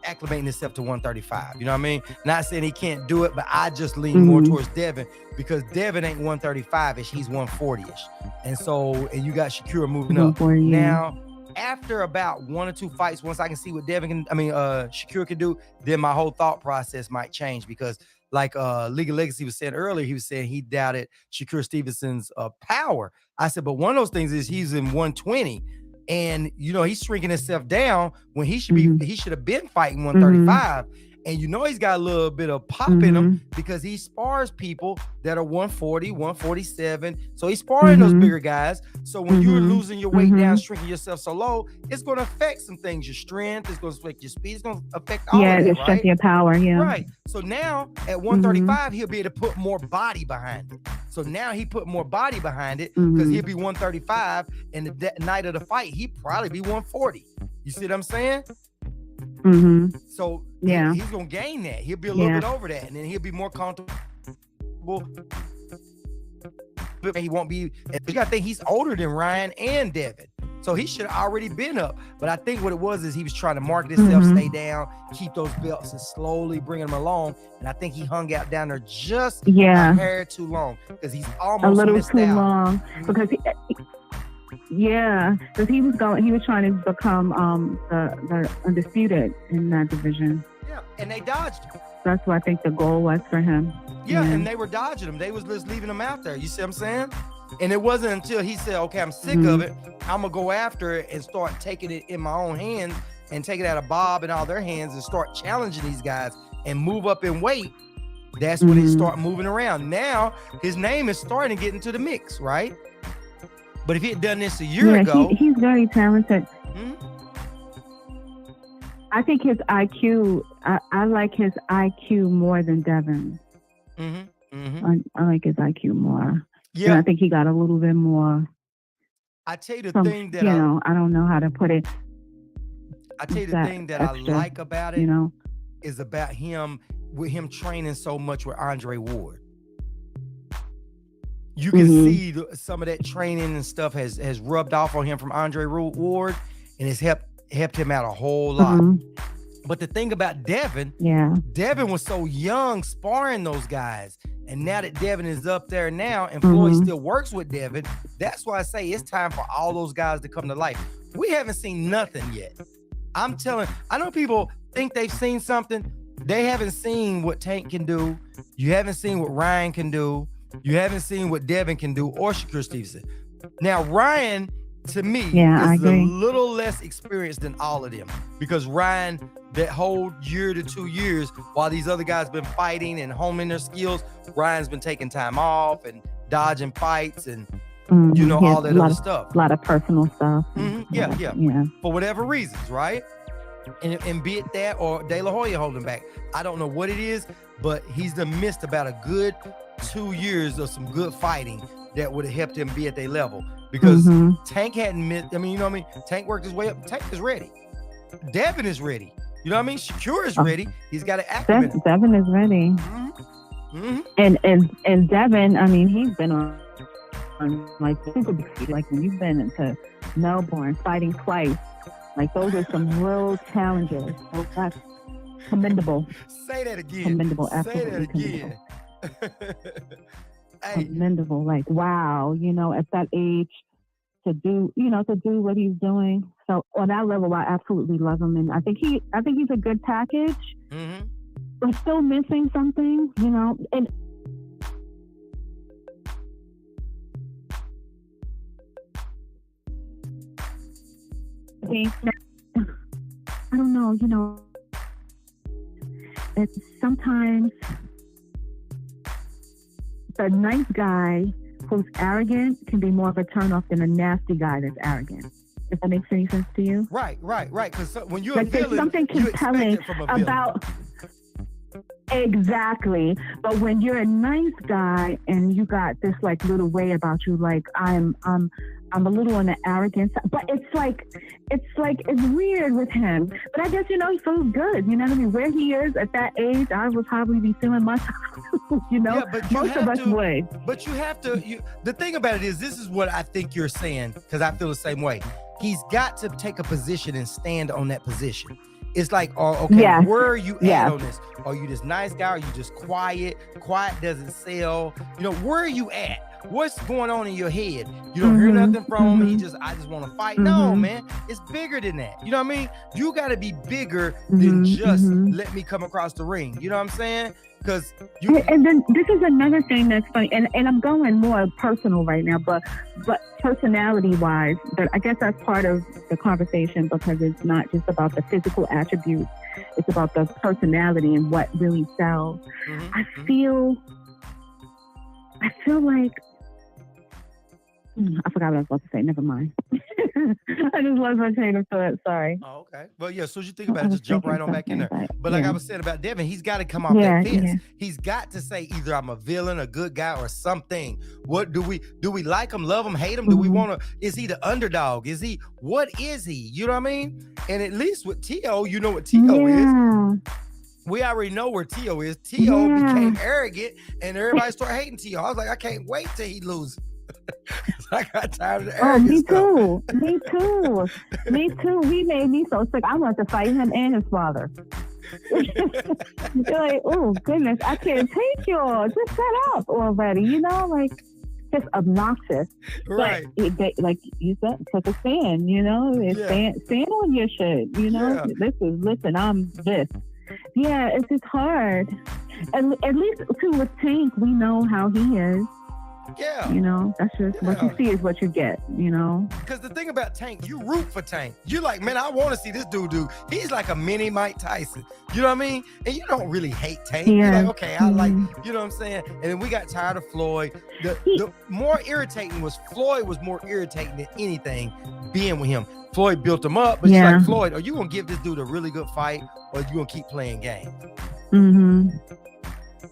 acclimating himself to 135. You know what I mean? Not saying he can't do it, but I just lean more towards Devin, because Devin ain't 135-ish, he's 140-ish. And you got Shakur moving up. Now, after about 1 or 2 fights, once I can see what Shakur can do, then my whole thought process might change, because like League of Legacy was saying earlier, he was saying he doubted Shakur Stevenson's power. I said, but one of those things is he's in 120, and he's shrinking himself down when he should be. He should have been fighting 135. And he's got a little bit of pop in him, because he spars people that are 140, 147. So he's sparring those bigger guys. So when you're losing your weight down, shrinking yourself so low, it's going to affect some things. Your strength, it's going to affect your speed, it's going to affect all of that, your strength, your power, Right. So now at 135, he'll be able to put more body behind it. So now he put more body behind it, because he'll be 135, and the night of the fight, he'd probably be 140. You see what I'm saying? So he's gonna gain that. He'll be a little bit over that, and then he'll be more comfortable. But he won't be. You gotta think he's older than Ryan and Devin, so he should have already been up. But I think what it was is he was trying to market himself, stay down, keep those belts, and slowly bring them along. And I think he hung out down there just a hair too long, because he's almost a little too long. Because because he was trying to become the undisputed in that division. Yeah, and they dodged him. That's what I think the goal was for him. Yeah, and they were dodging him. They was just leaving him out there. You see what I'm saying? And it wasn't until he said, okay, I'm sick of it. I'm going to go after it and start taking it in my own hands, and take it out of Bob and all their hands, and start challenging these guys and move up in weight. That's when he start moving around. Now, his name is starting to get into the mix, right? But if he had done this a year ago... He's very talented. I think his IQ, I like his IQ more than Devin. I like his IQ more. Yeah. And I think he got a little bit more... I tell you the thing that... I don't know how to put it. I tell you the thing that extra, I like about it is about him, with him training so much with Andre Ward. You can see some of that training and stuff has rubbed off on him from Andre Ward, and it's helped him out a whole lot. But the thing about Devin, Devin was so young sparring those guys, and now that Devin is up there now, and Floyd still works with Devin, that's why I say it's time for all those guys to come to life. We haven't seen nothing yet. I know people think they've seen something. They haven't seen what Tank can do. You haven't seen what Ryan can do. You haven't seen what Devin can do, or Shakur Stevenson. Now, Ryan, to me, is a little less experienced than all of them, because Ryan, that whole year to 2 years, while these other guys been fighting and honing their skills, Ryan's been taking time off and dodging fights and all that other stuff. A lot of personal stuff. Yeah. For whatever reasons, right? And be it that or De La Hoya holding back. I don't know what it is, but he's missed about a good 2 years of some good fighting that would have helped him be at their level, because Tank hadn't missed. I mean, Tank worked his way up. Tank is ready. Devin is ready. You know what I mean? Shakur is ready. He's got an acumen. Devin is ready. And Devin, I mean, he's been on like super big feet. Like when you've been into Melbourne fighting twice, like those are some real challenges. So that's commendable. Say that again. Commendable. Say that again. Hey. Commendable. Like, wow, at that age to do what he's doing. So on that level, I absolutely love him, and I think he's a good package. But still missing something, and I don't know, it's sometimes the nice guy who's arrogant can be more of a turnoff than a nasty guy that's arrogant. If that makes any sense to you? Right. Because when you're like, a villain, there's something compelling about. Exactly. But when you're a nice guy and you got this like little way about you, like I'm a little on the arrogant side, but it's weird with him. But I guess, he feels good. You know what I mean? Where he is at that age, I would probably be feeling myself, Yeah, but most of us would. But you have to, the thing about it is, this is what I think you're saying, because I feel the same way. He's got to take a position and stand on that position. It's like, where are you at on this? Are you this nice guy? Are you just quiet? Quiet doesn't sell. Where are you at? what's going on in your head? You don't hear nothing from him. I just want to fight. No, man, it's bigger than that. You know what I mean? You got to be bigger than just let me come across the ring. You know what I'm saying? Because and then this is another thing that's funny, and I'm going more personal right now, but personality wise, but I guess that's part of the conversation, because it's not just about the physical attributes, it's about the personality and what really sells. I feel like I forgot what I was about to say. Never mind. I just lost my train of thought. Sorry. Oh, okay. Well, yeah, as soon as you think about it, just jump right on back in there. But like I was saying about Devin, he's got to come off that fence. Yeah. He's got to say either I'm a villain, a good guy, or something. What do we like him, love him, hate him? Do we want to? Is he the underdog? What is he? You know what I mean? And at least with T.O., you know what T.O. is. We already know where T.O. is. T.O. became arrogant, and everybody started hating T.O. I was like, I can't wait till he loses. I got tired of the arrogance. Me too. Me too. He made me so sick. I wanted to fight him and his father. You're like, oh goodness, I can't take y'all. Just shut up already. You know, like just obnoxious. Right. But like you said, because it's stand. You know, stand on your shit. You know, listen. I'm this. Yeah, it's just hard. And at least with Tank, we know how he is. Yeah. You know, that's just what you see is what you get, you know? Because the thing about Tank, you root for Tank. You're like, man, I want to see this dude. He's like a mini Mike Tyson. You know what I mean? And you don't really hate Tank. Yeah. You're like, okay, I like, you know what I'm saying? And then we got tired of Floyd. The more irritating was Floyd was more irritating than anything being with him. Floyd built him up, but it's like, Floyd, are you going to give this dude a really good fight, or are you going to keep playing games?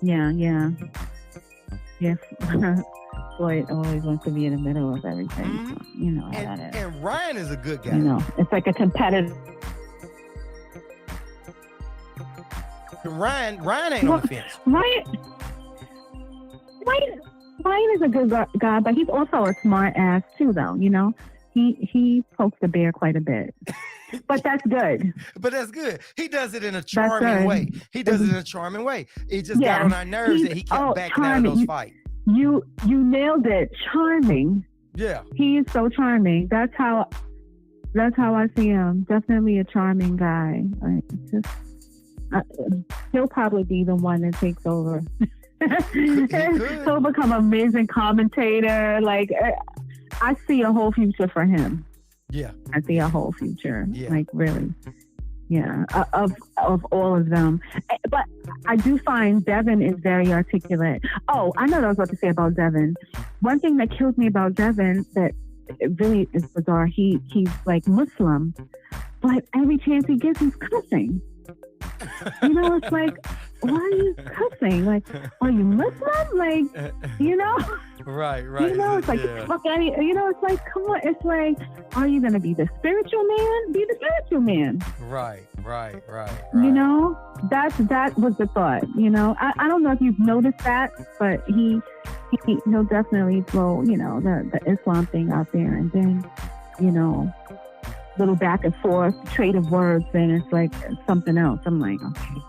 Yeah. Floyd always wants to be in the middle of everything. So, you know how that is. And Ryan is a good guy. You know, it's like a competitive. Ryan ain't on the fence. Ryan is a good guy, but he's also a smart ass too, though. You know, he pokes the bear quite a bit. But that's good. He does it in a charming way. He just got on our nerves that he kept backing out of those fights. You nailed it. Charming. Yeah. He is so charming. That's how I see him. Definitely a charming guy. He'll probably be the one that takes over. He'll become an amazing commentator. Like, I see a whole future for him. Yeah. I see a whole future. Yeah. Like, really. Yeah, of all of them. But I do find Devin is very articulate. Oh, I know what I was about to say about Devin. One thing that kills me about Devin that really is bizarre, he's like Muslim, but every chance he gets, he's cussing. You know, it's like, why are you cussing? Like, are you Muslim? Like, you know? Right. You know, it's like, fuck, you know, it's like, come on. It's like, are you going to be the spiritual man? Be the spiritual man. Right. You know, that was the thought, you know. I don't know if you've noticed that, but he'll definitely throw, you know, the Islam thing out there, and then, you know, little back and forth, trade of words, and it's like something else. I'm like, okay.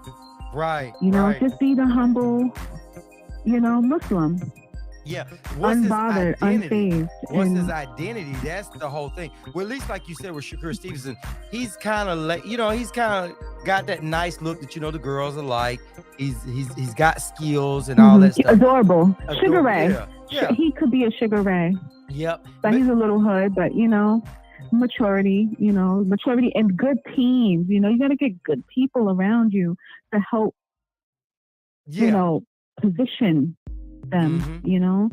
Right. You know, just be the humble, you know, Muslim. Yeah. Unbothered, unfazed. What's his identity? That's the whole thing. Well, at least like you said with Shakur Stevenson, he's kind of like, you know, he's kind of got that nice look that, you know, the girls are like. He's got skills and all that stuff. Adorable. Sugar Ray. Yeah. He could be a Sugar Ray. Yep. But he's a little hood, but, you know, maturity and good teams. You know, you got to get good people around you to help, you know, position them, you know.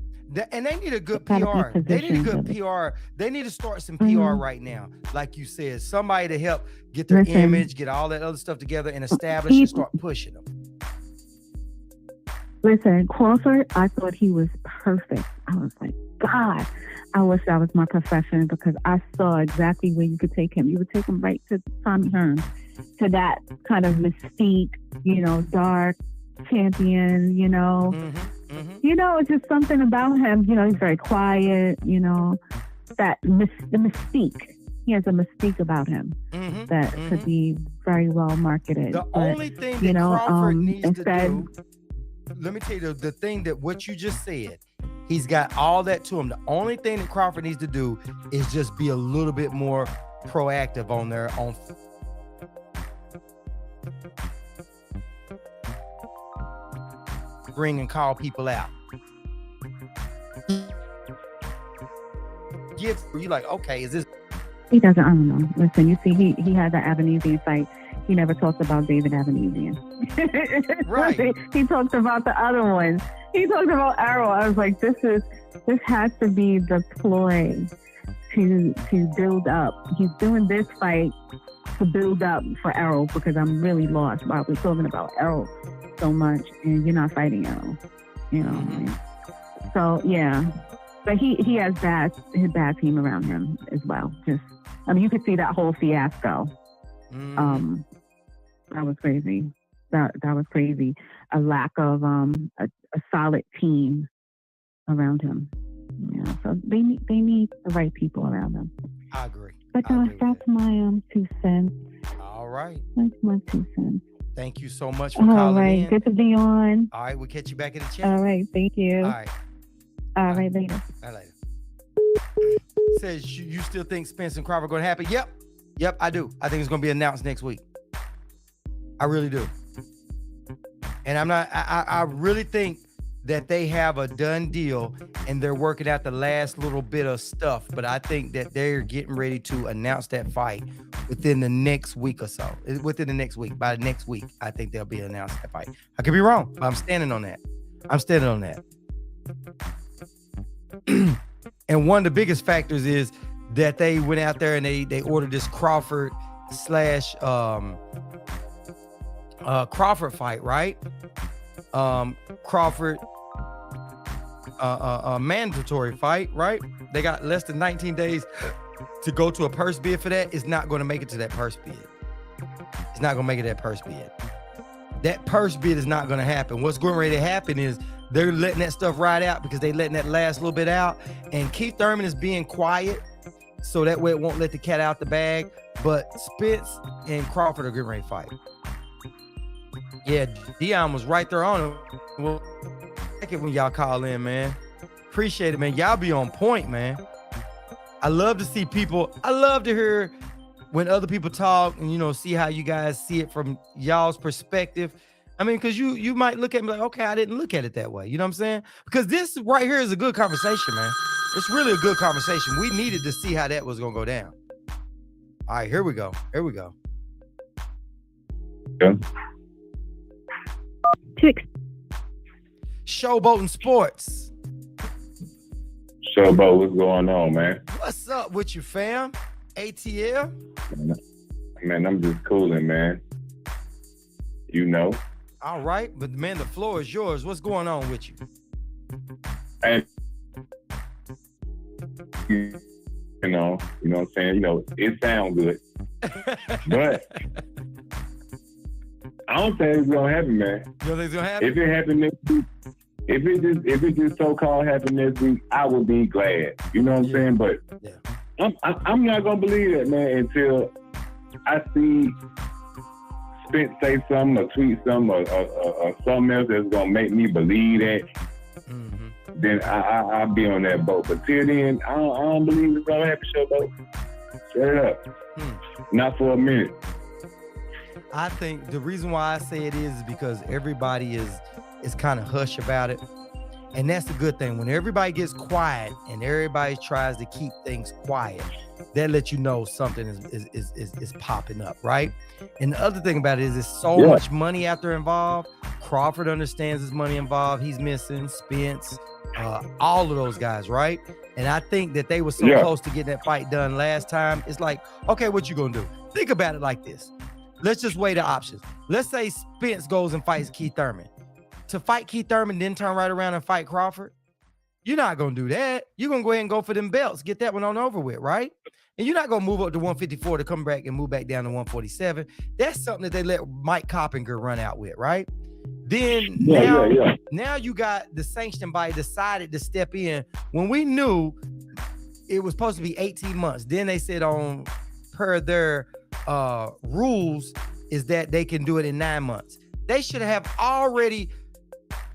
And they need a good PR. They need a good PR. They need to start some PR right now. Like you said, somebody to help get their image, get all that other stuff together and establish and start pushing them. Listen, Crawford, I thought he was perfect. I was like, God, I wish that was my profession, because I saw exactly where you could take him. You would take him right to Tommy Hearns, to that kind of mystique, you know, dark champion, you know. You know, it's just something about him. You know, he's very quiet, you know, the mystique. He has a mystique about him that could be very well marketed. The only thing that Crawford needs to do, let me tell you, the thing that what you just said, He's got all that to him. The only thing that Crawford needs to do is just be a little bit more proactive on their own. Bring and call people out. You like, okay, is this? He doesn't. I don't know. Listen, you see, he had the Avenesian fight. He never talked about David Avenesian. Right. He talked about the other ones. He talked about Errol. I was like, this has to be the ploy to build up. He's doing this fight to build up for Errol, because I'm really lost while we're talking about Errol so much, and you're not fighting Errol. You know. Mm-hmm. So yeah, but he has his bad team around him as well. You could see that whole fiasco. Mm-hmm. That was crazy. That was crazy. A lack of a solid team around him. Yeah, so they need the right people around them. I agree. But that's my 2 cents. All right. That's my 2 cents. Thank you so much for calling All right, in. good to be on. All right, we'll catch you back in the chat. All right, thank you. All right. All right, later. All right, later. Says you still think Spence and Crawford going to happen? Yep, I do. I think it's going to be announced next week. I really do. And I really think that they have a done deal and they're working out the last little bit of stuff. But I think that they're getting ready to announce that fight within the next week or so. Within the next week. By next week, I think they'll be announcing that fight. I could be wrong, but I'm standing on that. And one of the biggest factors is that they went out there and they ordered this Crawford fight, right? Crawford a mandatory fight, right? They got less than 19 days to go to a purse bid for that. It's not going to make it to that purse bid. It's not going to make it that purse bid. That purse bid is not going to happen. What's going ready to happen is they're letting that stuff ride out because they letting that last little bit out. And Keith Thurman is being quiet so that way it won't let the cat out the bag. But Spence and Crawford are getting ready to fight. Yeah, Dion was right there on him. Well, like it when y'all call in, man. Appreciate it, man. Y'all be on point, man. I love to see people. I love to hear when other people talk and, see how you guys see it from y'all's perspective. I mean, because you might look at me like, okay, I didn't look at it that way. You know what I'm saying? Because this right here is a good conversation, man. It's really a good conversation. We needed to see how that was going to go down. All right, here we go. Yeah. Showboating Sports. Showboat, what's going on, man? What's up with you, fam? ATL? Man, I'm just cooling, man. All right, but man, the floor is yours. What's going on with you? And you know what I'm saying? It sounds good. But I don't think it's gonna happen, man. You don't think it's gonna happen? If it happened next week, if it just so-called happened next week, I would be glad. You know what I'm saying? But yeah. I'm not gonna believe that, man, until I see Spence say something or tweet something or something else that's gonna make me believe that. Mm-hmm. Then I'll be on that boat. But till then, I don't believe it's gonna happen, Showboat. Straight up. Not for a minute. I think the reason why I say it is because everybody is kind of hush about it. And that's the good thing. When everybody gets quiet and everybody tries to keep things quiet, that lets you know something is popping up, right? And the other thing about it is there's so much money out there involved. Crawford understands there's money involved. He's missing Spence, all of those guys, right? And I think that they were so close to getting that fight done last time. It's like, okay, what you gonna do? Think about it like this. Let's just weigh the options. Let's say Spence goes and fights Keith Thurman. To fight Keith Thurman, then turn right around and fight Crawford, you're not going to do that. You're going to go ahead and go for them belts. Get that one on over with, right? And you're not going to move up to 154 to come back and move back down to 147. That's something that they let Mike Coppinger run out with, right? Then now you got the sanctioning body decided to step in when we knew it was supposed to be 18 months. Then they said on per their rules is that they can do it in 9 months. They should have already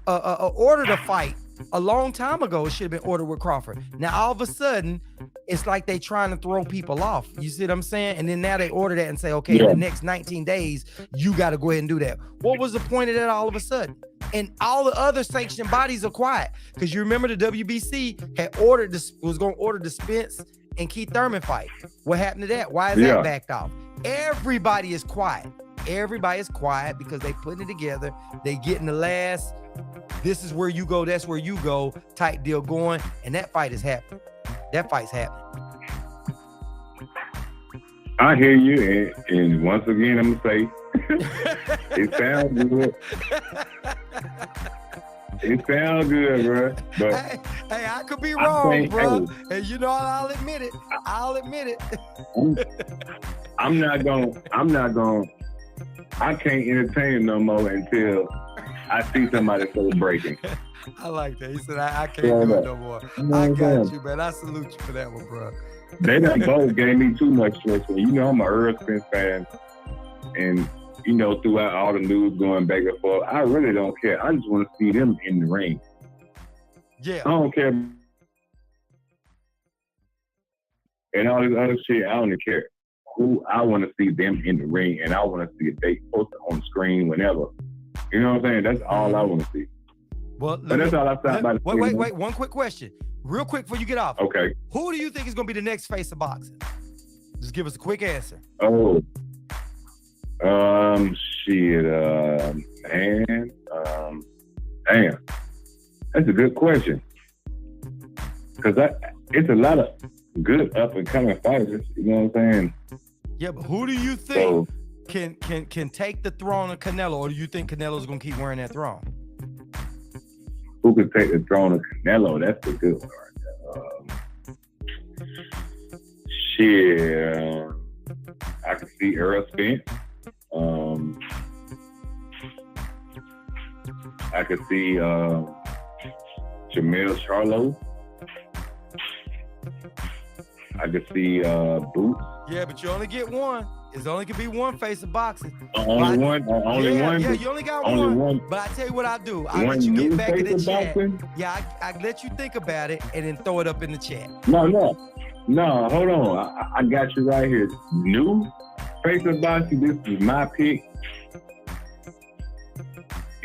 ordered a fight A long time ago, it should have been ordered with Crawford. Now, all of a sudden, it's like they trying to throw people off. You see what I'm saying? And then now they order that and say, okay, in the next 19 days, you got to go ahead and do that. What was the point of that all of a sudden? And all the other sanctioned bodies are quiet. Because you remember the WBC had ordered this, was going to order the Spence and Keith Thurman fight. What happened to that? Why is that backed off? Everybody is quiet. Everybody is quiet because they putting it together. They getting the last, this is where you go, that's where you go type deal going. And that fight is happening. That fight's happening. I hear you. And once again, I'm going to say, it sounds good. It sounds good, bro. But hey, I could be wrong, bro. And you know, I'll admit it. I'll admit it. I'm not going. I can't entertain it no more until I see somebody celebrating. I like that. He said, I can't do it no more. I got you, man. I salute you for that one, bro. They done both gave me too much stress. You know, I'm an Earl Spence fan. And, you know, throughout all the news going back and forth, I really don't care. I just want to see them in the ring. Yeah. I don't care. And all this other shit, I don't care. Who I want to see them in the ring, and I want to see a date posted on the screen whenever. You know what I'm saying? That's all I want to see. Well, that's all I stopped by. Wait. One quick question. Real quick before you get off. Okay. Who do you think is going to be the next face of boxing? Just give us a quick answer. Oh. Shit. Damn. That's a good question. Because it's a lot of good up and coming fighters. You know what I'm saying? Yeah, but who do you think can take the throne of Canelo, or do you think Canelo's gonna keep wearing that throne? Who could take the throne of Canelo? That's a good one. Shit, I can see Earl Spence. I could see Jermell Charlo. I could see Boots. Yeah, but you only get one. It only can be one face of boxing. Only one? Only one? Yeah, you only got only one. But I tell you what I do. I let you get back in the chat. Yeah, I let you think about it and then throw it up in the chat. No, hold on. I got you right here. New face of boxing, this is my pick.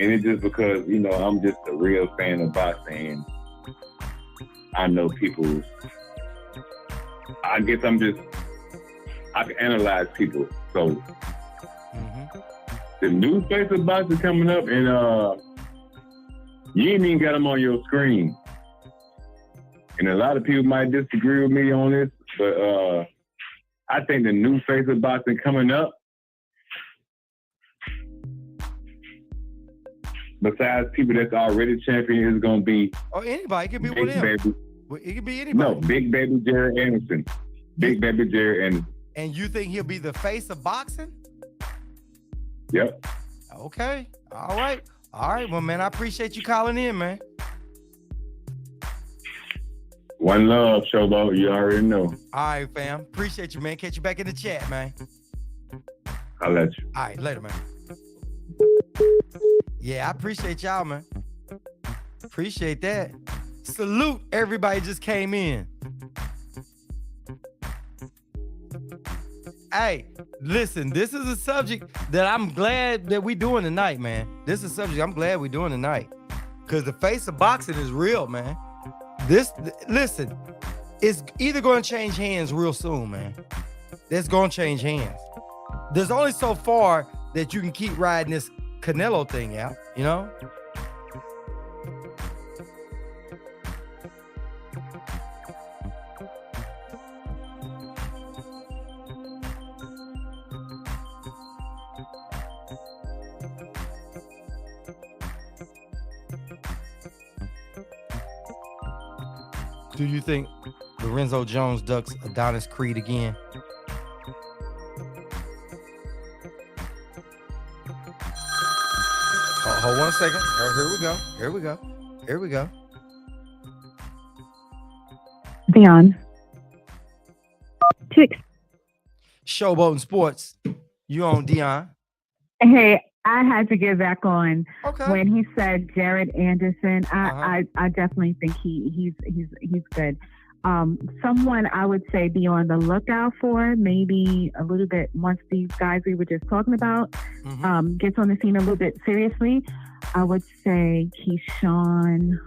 And it's just because, you know, I'm just a real fan of boxing. And I know people's, I guess I can analyze people. So the new face of boxing coming up, and you ain't even got them on your screen. And a lot of people might disagree with me on this, but I think the new face of boxing coming up, besides people that's already champion, is going to be... Or anybody. It could be with him. It could be anybody. No, Big Baby Jared Anderson. Big Baby Jared Anderson. And you think he'll be the face of boxing? Yep. Okay. All right. Well, man, I appreciate you calling in, man. One love, Showboat. You already know. All right, fam. Appreciate you, man. Catch you back in the chat, man. I'll let you. All right. Later, man. Yeah, I appreciate y'all, man. Appreciate that. Salute everybody just came in. Hey, listen, this is a subject that I'm glad that we doing tonight, man. This is a subject I'm glad we doing tonight. Because the face of boxing is real, man. Listen, it's either going to change hands real soon, man. It's going to change hands. There's only so far that you can keep riding this Canelo thing out, you know? Do you think Lorenzo Jones ducks Adonis Creed again? Hold 1 second. Here we go. Dion. Showboating Sports. You on, Dion? Hey, I had to get back on Okay. when he said Jared Anderson. Uh-huh. I definitely think he's good. Someone I would say be on the lookout for, maybe a little bit once these guys we were just talking about gets on the scene a little bit seriously. I would say Keyshawn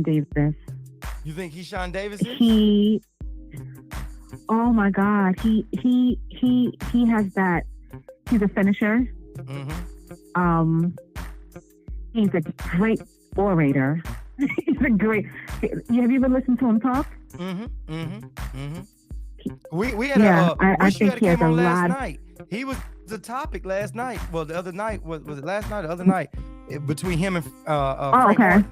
Davis. You think Keyshawn Davis is? He, oh my God, he has that. He's a finisher. Mm-hmm. He's a great orator. He's a great. Have you ever listened to him talk? Mm-hmm. Mm-hmm. Mm-hmm. We had I think he has came a on last lot. night. He was the topic last night. Well, the other night was it last night or the other night? Between him and Frank okay. Martin.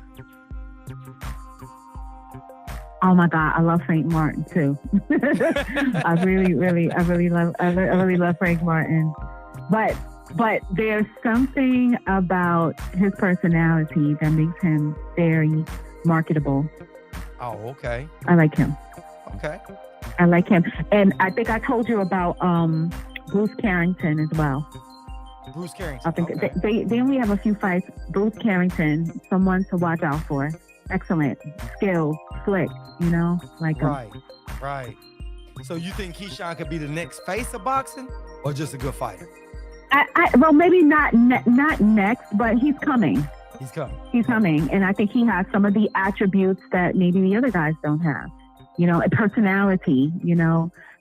Oh my God, I love Frank Martin too. I really love Frank Martin. But there's something about his personality that makes him very marketable. Oh, okay. I like him. Okay. I like him. And I think I told you about Bruce Carrington as well. Bruce Carrington. I think okay. they only have a few fights. Bruce Carrington, someone to watch out for. Excellent. Skilled, slick, like him. Right. So you think Keyshawn could be the next face of boxing or just a good fighter? Well, maybe not next, but he's coming. He's coming. And I think he has some of the attributes that maybe the other guys don't have. A personality,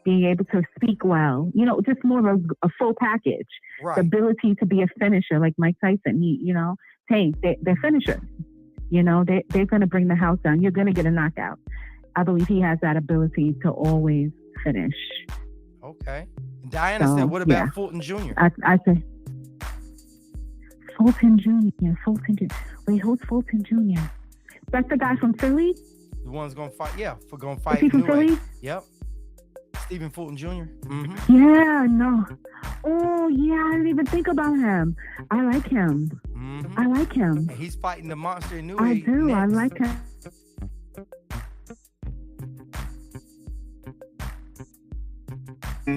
being able to speak well, just more of a full package. Right. The ability to be a finisher like Mike Tyson. They're finishers. They're going to bring the house down. You're going to get a knockout. I believe he has that ability to always finish. Okay. Diana said, what about Fulton Jr.? I say Fulton Jr. Wait, who's Fulton Jr.? That's the guy from Philly? The one's going to fight, going to fight. Is he from Philly? Yep. Stephen Fulton Jr. Mm-hmm. Yeah, no. Oh, yeah, I didn't even think about him. I like him. Mm-hmm. I like him. And he's fighting the monster in New I Age do. next. I like him.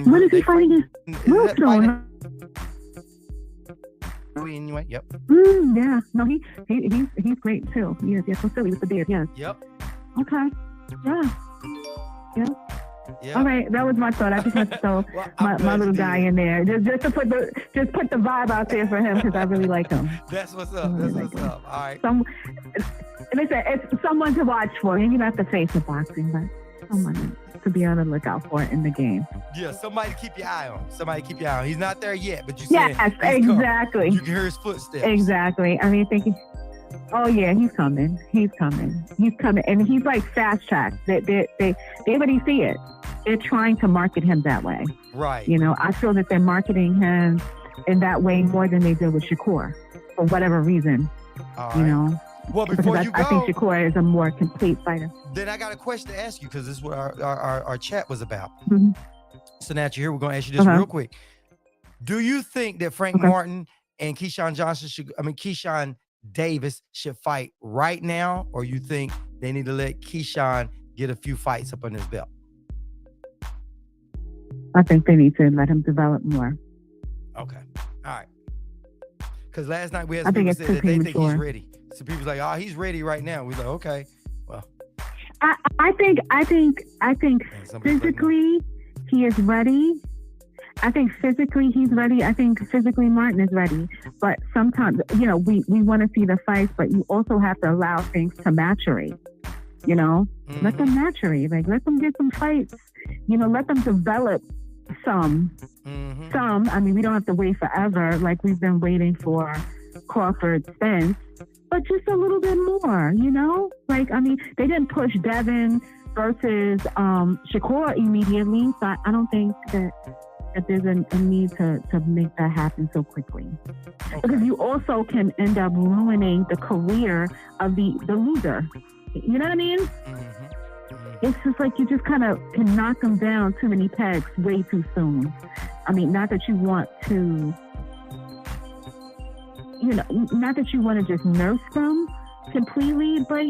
What is he fighting? Wilson. Anyway, yep. Yeah. No, he's great too. Yes, from Philly with the beard. Yes. Yep. Okay. Yeah. Yeah. All right, that was my thought. I just had to throw my little guy in there, just to put the vibe out there for him because I really like him. That's what's up. That's what's up. All right. Listen, it's someone to watch for. You don't have to face the boxing, but someone to be on the lookout for in the game. Yeah, somebody to keep your eye on. He's not there yet, but you see yes, exactly. You can hear his footsteps. Exactly. I mean, thinking. Oh yeah, he's coming, and he's like fast track. They already see it. They're trying to market him that way. Right. I feel that they're marketing him in that way more than they did with Shakur, for whatever reason. All right. Well, before you go, I think Shakur is a more complete fighter. Then I got a question to ask you because this is what our chat was about. Mm-hmm. So now that you're here, we're going to ask you this real quick. Do you think that Frank Martin and Keyshawn Davis should fight right now, or you think they need to let Keyshawn get a few fights up on his belt? I think they need to let him develop more. Okay. All right. Because last night we had some people say that they think he's ready. So people's like, oh, he's ready right now. We're like, okay. Well, I think physically he is ready. I think physically he's ready. I think physically Martin is ready. But sometimes, we want to see the fights, but you also have to allow things to maturate. Mm-hmm. Let them maturate. Like, let them get some fights. Let them develop some. Mm-hmm. Some. I mean, we don't have to wait forever like we've been waiting for Crawford Spence, but just a little bit more, Like, I mean, they didn't push Devin versus Shakur immediately, so I don't think that there's a need to make that happen so quickly. Okay. Because you also can end up ruining the career of the loser. You know what I mean? Mm-hmm. Mm-hmm. It's just like you just kind of can knock them down too many pegs way too soon. I mean, not that you want to, not that you want to just nurse them completely, but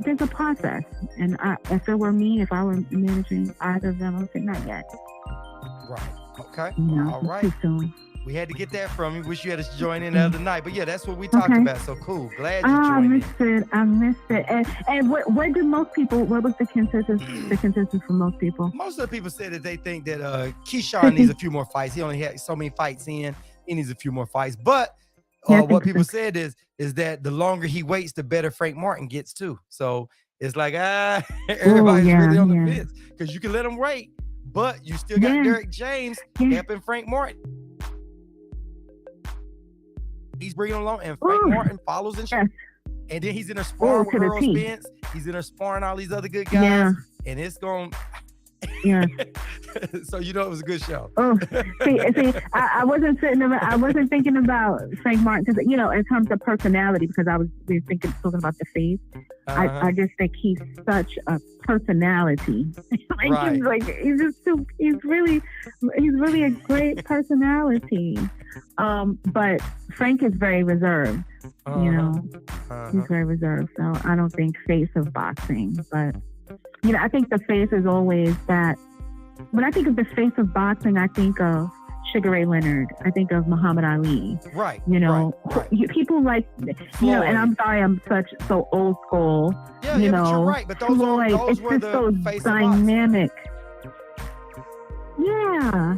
there's a process. And if it were me, if I were managing either of them, I would say not yet. Right. Okay. No, all right. Too soon. We had to get that from you. Wish you had to join in the other night. But yeah, that's what we talked Okay. about. So cool. Glad you I joined in. missed it. I missed it. And what did most people? What was the consensus? The consensus for most people? Most of the people said that they think that Keyshawn needs a few more fights. He only had so many fights in. He needs a few more fights. But Yeah, I what think people so. said is that the longer he waits, the better Frank Martin gets too. So it's like everybody's yeah, really on the yeah. fence because you can let him wait, but you still got Yeah. Derek James Yeah. helping Frank Martin. He's bringing him along, and Frank Ooh. Martin follows and Yes. and then he's in a sparring to with the Earl T. Spence. He's in a sparring all these other good guys, Yeah. and it's going. Yeah. So you know it was a good show. Oh, see, I wasn't sitting around. I wasn't thinking about Frank Martin because in terms of personality, because we were talking about the face. Uh-huh. I just think he's such a personality. Right. He's really a great personality. But Frank is very reserved. He's very reserved. So I don't think face of boxing, but I think the face is always that. When I think of the face of boxing, I think of Sugar Ray Leonard. I think of Muhammad Ali. Right. Right. People like, and I'm sorry, I'm so old school. Yeah, but you're right. But those Floyd, those it's were just the so face of boxing. dynamic. Yeah,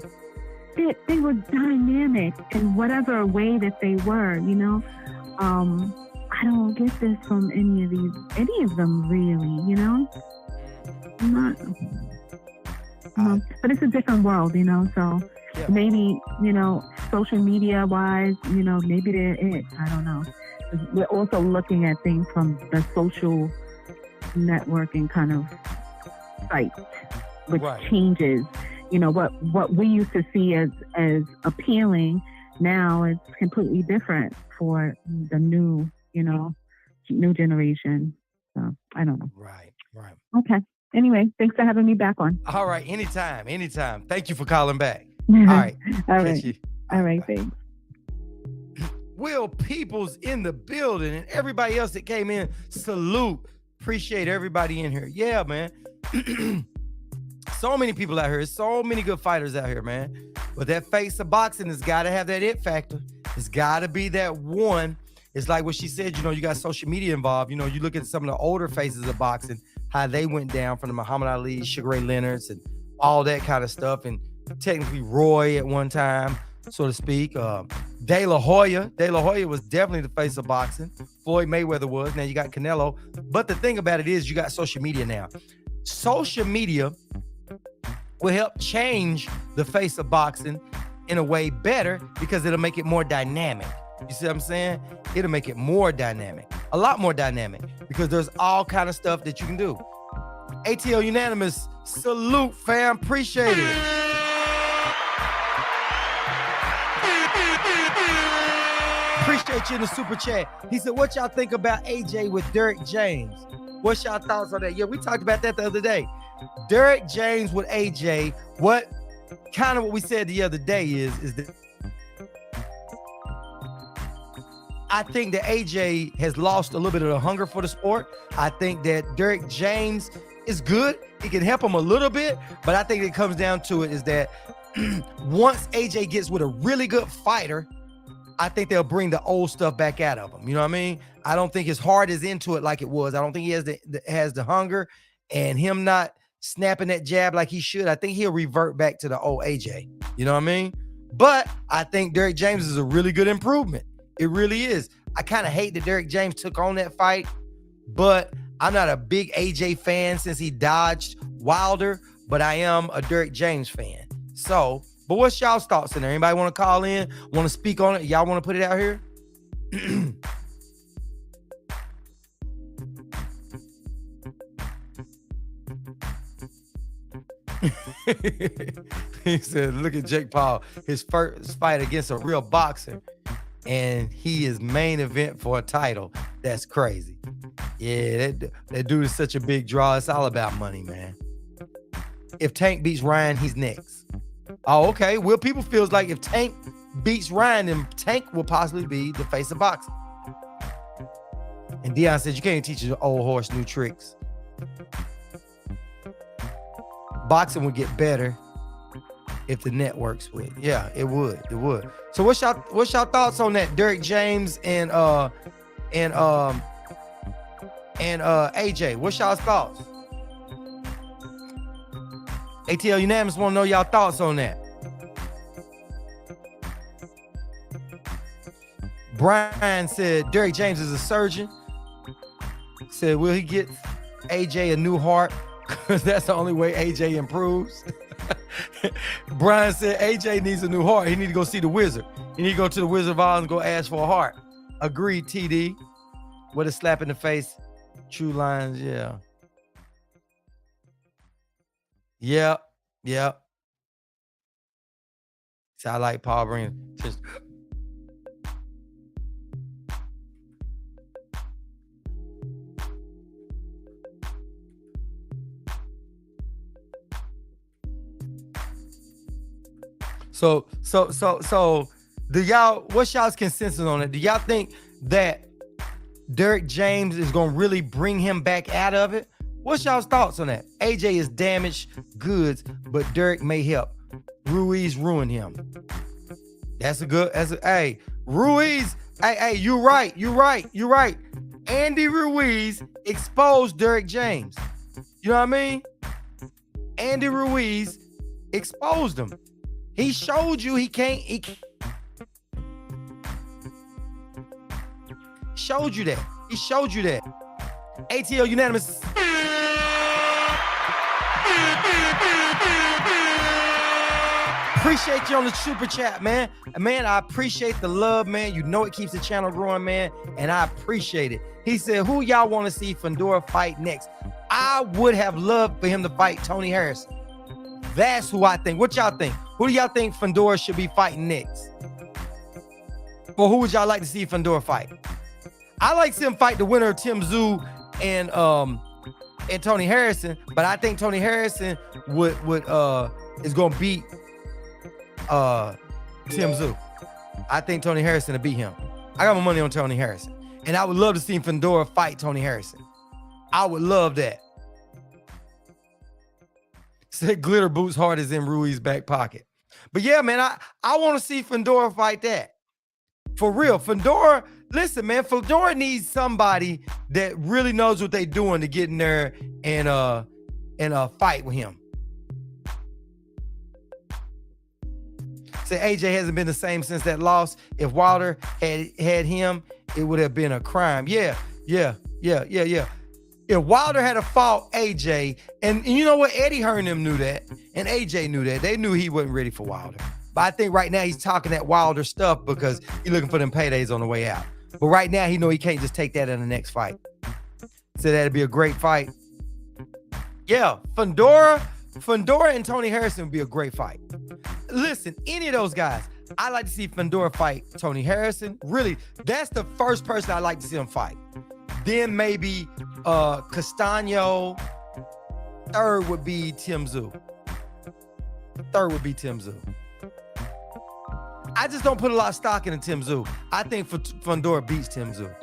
they were dynamic in whatever way that they were. I don't get this from any of them really. Not. But it's a different world, so Yeah. maybe, social media wise, maybe they're it. I don't know. We're also looking at things from the social networking kind of site, which Right. changes, what we used to see as appealing now is completely different for the new generation. So I don't know. Right. Okay. Anyway, thanks for having me back on. All right. Anytime. Thank you for calling back. All right. All Catch right. you. All right. Bye. Thanks. Will Peoples in the building and everybody else that came in. Salute. Appreciate everybody in here. Yeah, man. So many people out here. So many good fighters out here, man. But that face of boxing has got to have that it factor. It's got to be that one. It's like what she said, you got social media involved. You look at some of the older faces of boxing, how they went down from the Muhammad Ali, Sugar Ray Leonards, and all that kind of stuff. And technically Roy at one time, so to speak. De La Hoya. De La Hoya was definitely the face of boxing. Floyd Mayweather was. Now you got Canelo. But the thing about it is you got social media now. Social media will help change the face of boxing in a way better because it'll make it more dynamic. You see what I'm saying? It'll make it more dynamic, a lot more dynamic, because there's all kind of stuff that you can do. ATL Unanimous, salute, fam. Appreciate it. Appreciate you in the super chat. He said, what y'all think about AJ with Derek James? What's y'all thoughts on that? Yeah, we talked about that the other day. Derek James with AJ, what we said the other day is that I think that AJ has lost a little bit of the hunger for the sport. I think that Derek James is good. He can help him a little bit, but I think it comes down to it is that once AJ gets with a really good fighter, I think they'll bring the old stuff back out of him. You know what I mean? I don't think his heart is into it like it was. I don't think he has the hunger, and him not snapping that jab like he should. I think he'll revert back to the old AJ. You know what I mean? But I think Derek James is a really good improvement. It really is. I kind of hate that Derek James took on that fight, but I'm not a big AJ fan since he dodged Wilder, but I am a Derek James fan. So, but what's y'all's thoughts in there? Anybody want to call in? Want to speak on it? Y'all want to put it out here? He said, look at Jake Paul, his first fight against a real boxer, and he is main event for a title. That's crazy. Yeah, that dude is such a big draw. It's all about money, man. If Tank beats Ryan, he's next. Oh, okay. Will People feels like if Tank beats Ryan, then Tank will possibly be the face of boxing. And Dion said, you can't teach an old horse new tricks. Boxing would get better if the net works with. Yeah, it would. It would. So what's y'all thoughts on that? Derrick James and AJ. What's y'all's thoughts? ATL Unanimous want to know y'all thoughts on that. Brian said Derrick James is a surgeon. Said, will he get AJ a new heart? Because that's the only way AJ improves. Brian said AJ needs a new heart. He need to go see the wizard. He need to go to the Wizard of Oz and go ask for a heart. Agreed, TD. What a slap in the face. True lines, yeah. Yep, yep. So I like Paul bringing just So do y'all, what's y'all's consensus on it? Do y'all think that Derrick James is going to really bring him back out of it? What's y'all's thoughts on that? AJ is damaged goods, but Derrick may help. Ruiz ruined him. Hey, Ruiz, hey, you're right. Andy Ruiz exposed Derrick James. You know what I mean? Andy Ruiz exposed him. He showed you he showed you that. He showed you that. ATL Unanimous. Appreciate you on the super chat, man. Man, I appreciate the love, man. You know it keeps the channel growing, man. And I appreciate it. He said, who y'all want to see Fundora fight next? I would have loved for him to fight Tony Harrison. That's who I think. What y'all think? Who do y'all think Fundora should be fighting next? Or who would y'all like to see Fundora fight? I like to see him fight the winner of Tim Tszyu and Tony Harrison, but I think Tony Harrison is gonna beat Tim Tszyu. I think Tony Harrison will beat him. I got my money on Tony Harrison. And I would love to see Fundora fight Tony Harrison. I would love that. Said Glitter Boots heart is in Rui's back pocket. But yeah, man, I want to see Fundora fight that. For real. Fundora, listen, man, Fundora needs somebody that really knows what they're doing to get in there and fight with him. Say AJ hasn't been the same since that loss. If Wilder had him, it would have been a crime. Yeah. If Wilder had fought AJ, and you know what? Eddie Hearn them knew that, and AJ knew that. They knew he wasn't ready for Wilder. But I think right now he's talking that Wilder stuff because he's looking for them paydays on the way out. But right now he know he can't just take that in the next fight. So that'd be a great fight. Yeah, Fundora and Tony Harrison would be a great fight. Listen, any of those guys, I like to see Fundora fight Tony Harrison. Really, that's the first person I like to see him fight. Then maybe Castano. Third would be Tim Tszyu. I just don't put a lot of stock into Tim Tszyu. I think Fundora beats Tim Tszyu.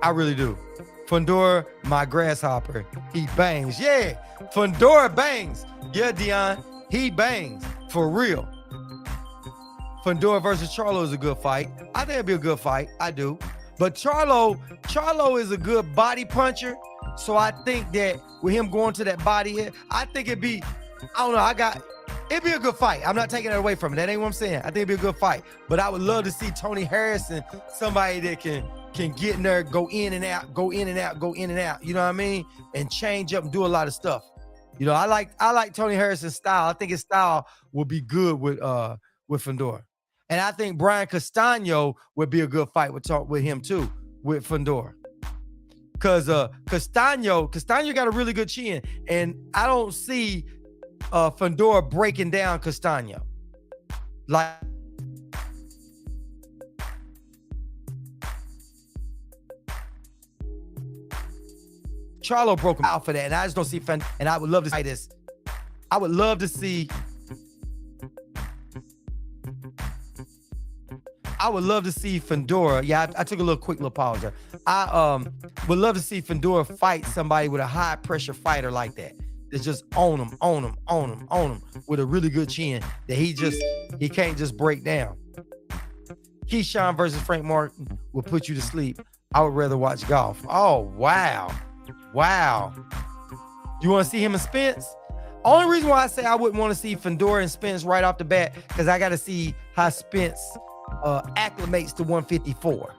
I really do. Fundora, my grasshopper, he bangs. Yeah, Fundora bangs. Yeah, Dion, he bangs. For real. Fundora versus Charlo is a good fight. I think it'd be a good fight. I do. But Charlo is a good body puncher. So I think that with him going to that body hit, I think it'd be, it'd be a good fight. I'm not taking it away from it. That ain't what I'm saying. I think it'd be a good fight. But I would love to see Tony Harrison, somebody that can get in there, go in and out. You know what I mean? And change up and do a lot of stuff. You know, I like Tony Harrison's style. I think his style would be good with Fundora. And I think Brian Castano would be a good fight with him too, with Fundora. Because Castano got a really good chin. And I don't see Fundora breaking down Castano. Like, Charlo broke him out for that. And I just don't see and I would love to see this. I would love to see Fundora. Yeah, I took a quick little pause there. I would love to see Fundora fight somebody with a high pressure fighter like that. that's just on him with a really good chin that he can't just break down. Keyshawn versus Frank Martin will put you to sleep. I would rather watch golf. Oh, wow. You want to see him and Spence? Only reason why I say I wouldn't want to see Fundora and Spence right off the bat, because I got to see how Spence acclimates to 154.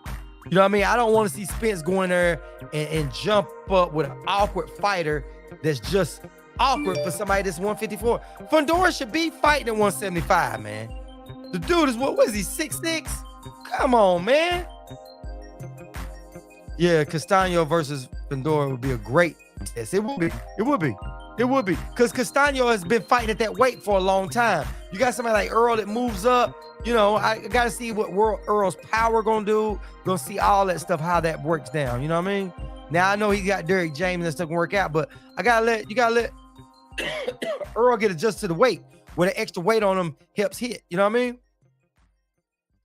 You know what I mean? I don't want to see Spence go in there and jump up with an awkward fighter that's just awkward for somebody that's 154. Fundora should be fighting at 175, man. The dude is what is he, 6'6"? Come on, man. Yeah, Castaño versus Fundora would be a great test. It would be. Because Castaño has been fighting at that weight for a long time. You got somebody like Earl that moves up. You know, I got to see what Earl's power gonna do. Gonna see all that stuff, how that works down. You know what I mean? Now I know he got Derrick James and stuff can work out, but you gotta let Earl get adjusted to the weight where the extra weight on him helps hit. You know what I mean?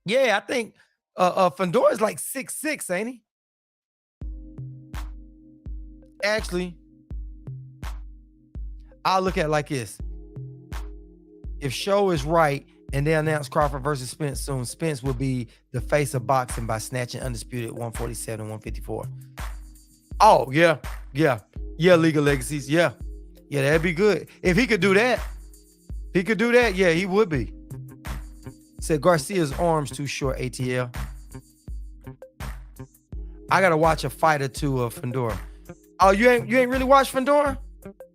Yeah, I think Fundora's like 6'6", ain't he? Actually, I'll look at it like this. If Show is right and they announce Crawford versus Spence soon, Spence will be the face of boxing by snatching undisputed 147, 154. Oh, yeah. League of Legacies. Yeah, that'd be good. If he could do that, yeah, he would be. Said Garcia's arms too short, ATL. I gotta watch a fight or two of Fundora. Oh, you ain't really watched Fundora?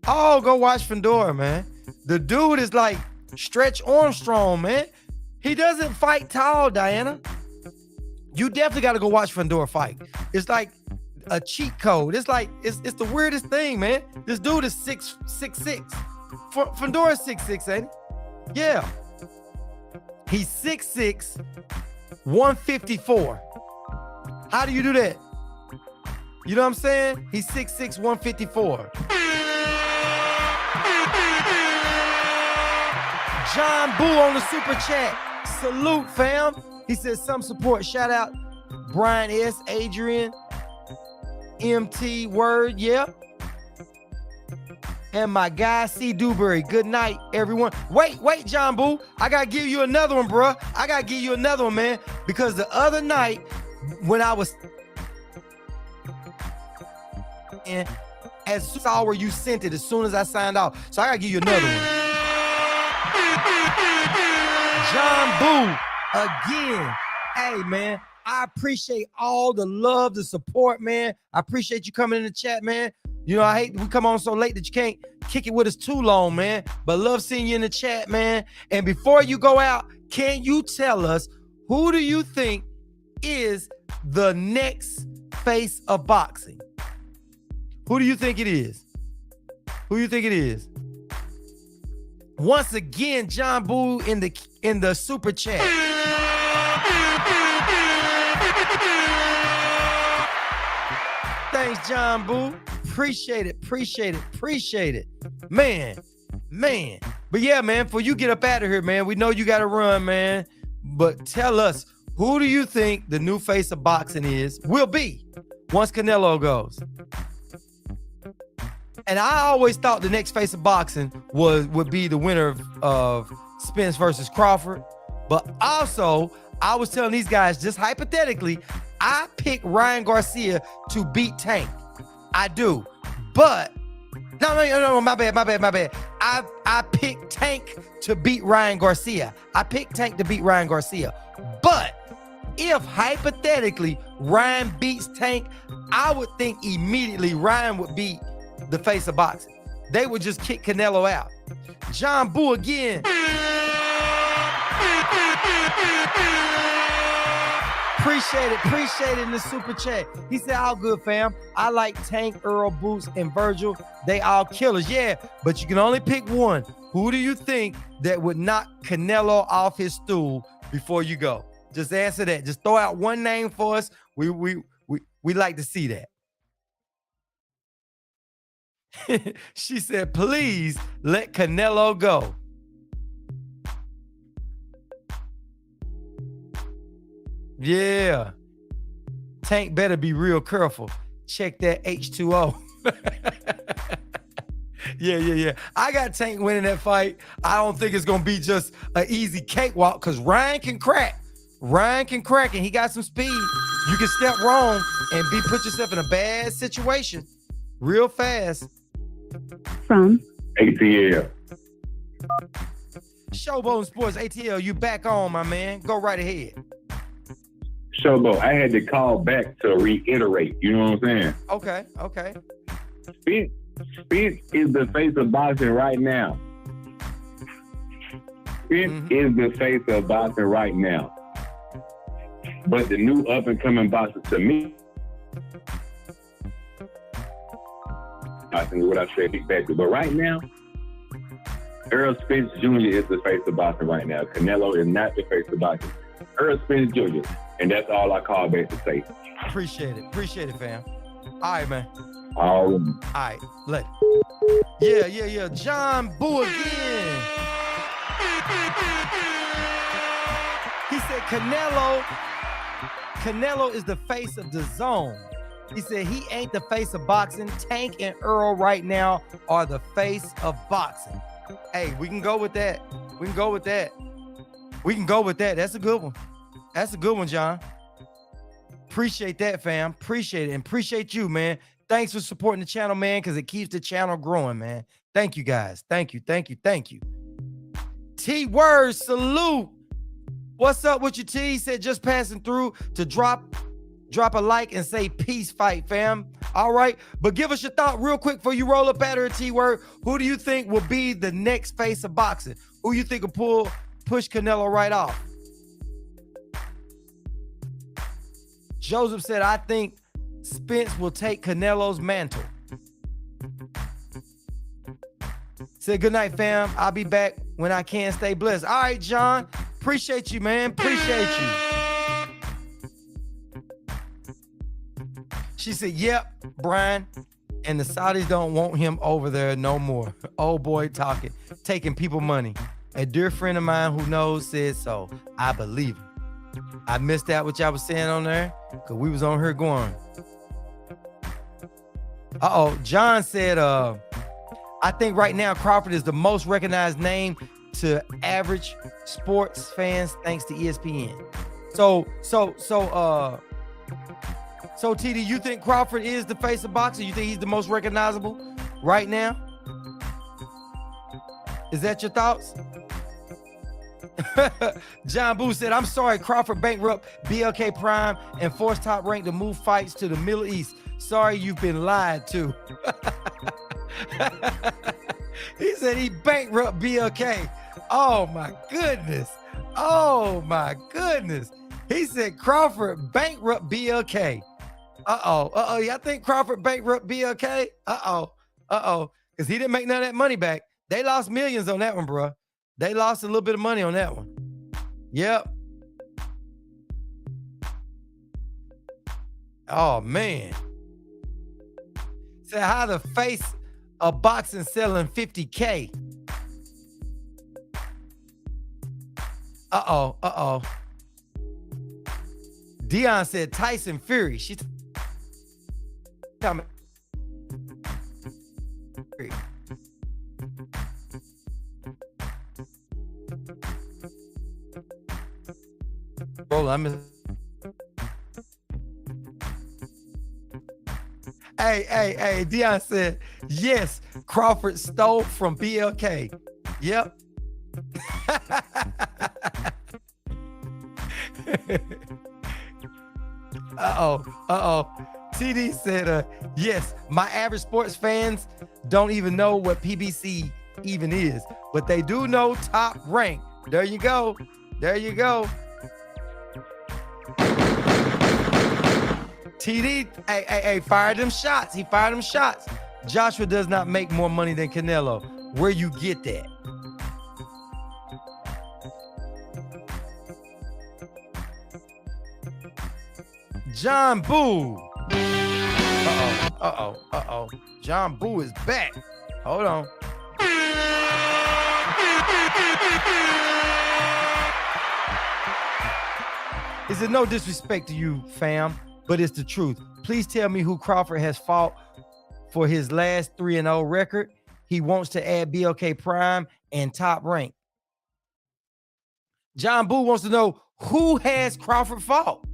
Oh, go watch Fundora, man. The dude is like Stretch Armstrong, man. He doesn't fight tall, Diana. You definitely got to go watch Fundora fight. It's like a cheat code. It's like it's the weirdest thing, man. This dude is 6'6". Fundora's 6'6", ain't he? Yeah. He's 6'6", 154. How do you do that? You know what I'm saying? He's 6'6", 154. John Boo on the super chat. Salute, fam. He says some support. Shout out Brian S., Adrian, MT Word, yeah. And my guy C. Dewberry. Good night, everyone. Wait, John Boo. I gotta give you another one, bro. I gotta give you another one, man. Because the other night when I was and as soon as I saw where you sent it, as soon as I signed off. So I gotta give you another one. John Boo, again. Hey, man, I appreciate all the love, the support, man. I appreciate you coming in the chat, man. You know, I hate we come on so late that you can't kick it with us too long, man. But love seeing you in the chat, man. And before you go out, can you tell us who do you think is the next face of boxing? Who do you think it is? Who do you think it is? Once again, John Boo in the super chat. Thanks, John Boo. Appreciate it. Man. But yeah, man, before you get up out of here, man, we know you got to run, man. But tell us, who do you think the new face of boxing will be once Canelo goes? And I always thought the next face of boxing would be the winner of Spence versus Crawford. But also, I was telling these guys, just hypothetically, I picked Ryan Garcia to beat Tank. I do. But, no, my bad. I picked Tank to beat Ryan Garcia. But if hypothetically Ryan beats Tank, I would think immediately Ryan would beat the face of boxing. They would just kick Canelo out. John Boo again. Appreciate it in the super chat. He said, all good, fam. I like Tank, Earl, Boots, and Virgil. They all killers. Yeah, but you can only pick one. Who do you think that would knock Canelo off his stool before you go? Just answer that. Just throw out one name for us. We like to see that. She said, please let Canelo go. Yeah. Tank better be real careful. Check that H2O. Yeah. I got Tank winning that fight. I don't think it's gonna be just an easy cakewalk because Ryan can crack. And he got some speed. You can step wrong and put yourself in a bad situation real fast. From ATL. Showboat Sports ATL, you back on, my man. Go right ahead. Showboat, I had to call back to reiterate. You know what I'm saying? Okay. Spence is the face of boxing right now. Spence is the face of boxing right now. But the new up and coming boxer to me, I think what I said exactly. But right now, Errol Spence Jr. is the face of boxing right now. Canelo is not the face of boxing. Errol Spence Jr. And that's all I call back to say. Appreciate it, fam. All right, man. All right, let it. Yeah. John Boo again. He said Canelo is the face of the zone. He said he ain't the face of boxing. Tank and Earl right now are the face of boxing. Hey, we can go with that. That's a good one. John. Appreciate that, fam. Appreciate it. And appreciate you, man. Thanks for supporting the channel, man, because it keeps the channel growing, man. Thank you, guys. Thank you. T-Word, salute. What's up with you, T? He said just passing through to drop a like and say peace fight, fam. All right, but give us your thought real quick before you roll up at her, T-Word. Who do you think will be the next face of boxing? Who you think will push Canelo right off? Joseph said, I think Spence will take Canelo's mantle. Said, good night, fam. I'll be back when I can. Stay blessed. All right, John. Appreciate you, man. Appreciate you. She said, yep, Brian. And the Saudis don't want him over there no more. Old boy talking, taking people money. A dear friend of mine who knows said so. I believe him. I missed out what y'all was saying on there because we was on here going. John said, I think right now Crawford is the most recognized name to average sports fans thanks to ESPN. So TD, you think Crawford is the face of boxing? You think he's the most recognizable right now? Is that your thoughts? John Boo said, I'm sorry, Crawford bankrupt BLK Prime and forced Top Rank to move fights to the Middle East. Sorry, you've been lied to. He said he bankrupt BLK. Oh my goodness. He said Crawford bankrupt BLK. Y'all think Crawford bankrupt BLK? Because he didn't make none of that money back. They lost millions on that one, bro. They lost a little bit of money on that one. Yep. Oh, man. Said how the face of boxing selling 50K. Dion said Tyson Fury. She's coming. Bro, Hey, Dion said, yes, Crawford stole from BLK. Yep. TD said, yes, my average sports fans don't even know what PBC even is, but they do know Top Rank. There you go. TD, fired them shots. He fired them shots. Joshua does not make more money than Canelo. Where you get that? John Boo. John Boo is back. Hold on. He said, no disrespect to you, fam, but it's the truth. Please tell me who Crawford has fought for his last 3-0 record. he wants to add BLK Prime and Top Rank. John Boo wants to know who has Crawford fought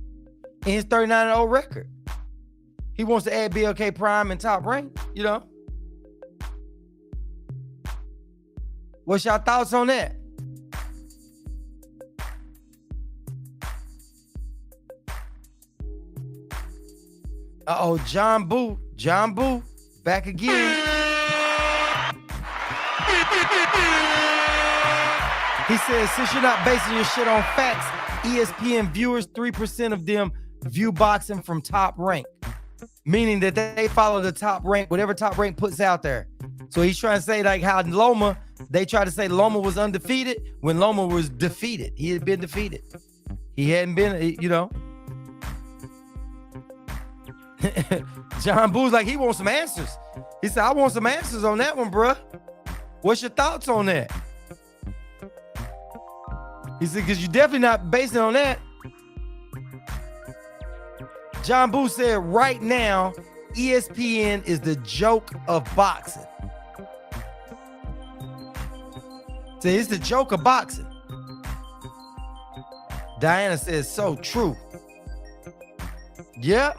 in his 39-0 record. He wants to add BLK Prime and Top Rank, you know. What's y'all thoughts on that? Uh-oh, John Boo, back again. He says, since you're not basing your shit on facts, ESPN viewers, 3% of them view boxing from Top Rank, meaning that they follow the Top Rank, whatever Top Rank puts out there. So he's trying to say like how Loma, they try to say Loma was undefeated when Loma was defeated. He had been defeated. He hadn't been, you know. John Boo's like, he wants some answers. He said, I want some answers on that one, bruh. What's your thoughts on that? He said, because you're definitely not basing it on that. John Boo said, right now, ESPN is the joke of boxing. So it's the joke of boxing. Diana says, so true. Yep.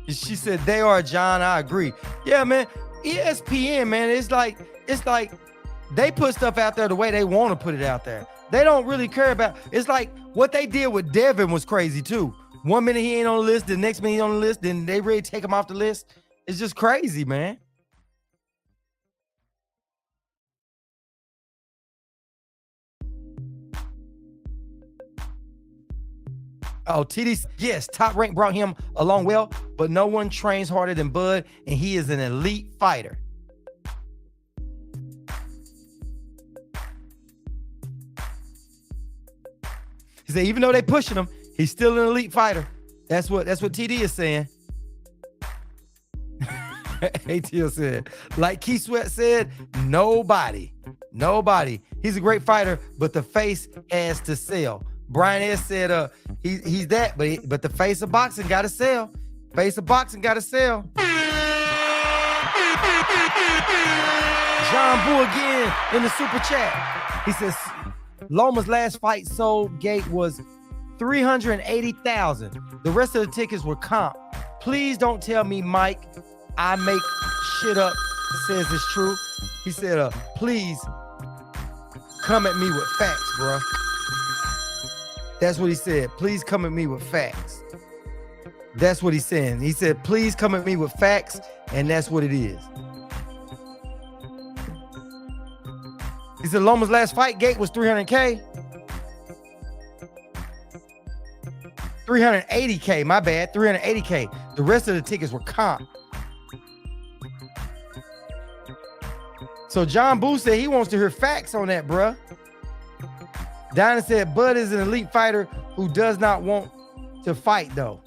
She said, they are, John, I agree. Yeah, man. ESPN, man, it's like they put stuff out there the way they want to put it out there. They don't really care about, it's like what they did with Devin was crazy too. 1 minute he ain't on the list, the next minute he's on the list, then they really take him off the list. It's just crazy, man. Oh, TD, yes, Top Rank brought him along well, but no one trains harder than Bud, and he is an elite fighter. He said, even though they pushing him, he's still an elite fighter. That's what TD is saying. ATL said, like Keith Sweat said, nobody. He's a great fighter, but the face has to sell. Brian S said, he's that, but the face of boxing got to sell. Face of boxing got to sell. John Boo again in the super chat. He says, Loma's last fight sold gate was 380,000. The rest of the tickets were comp. Please don't tell me Mike, I make shit up, says it's true. He said, please come at me with facts, bro. That's what he said. Please come at me with facts. That's what he's saying. He said, please come at me with facts, and that's what it is. He said Loma's last fight gate was 300K. 380K, my bad. 380K. The rest of the tickets were comp. So John Boo said he wants to hear facts on that, bruh. Dinah said Bud is an elite fighter who does not want to fight, though.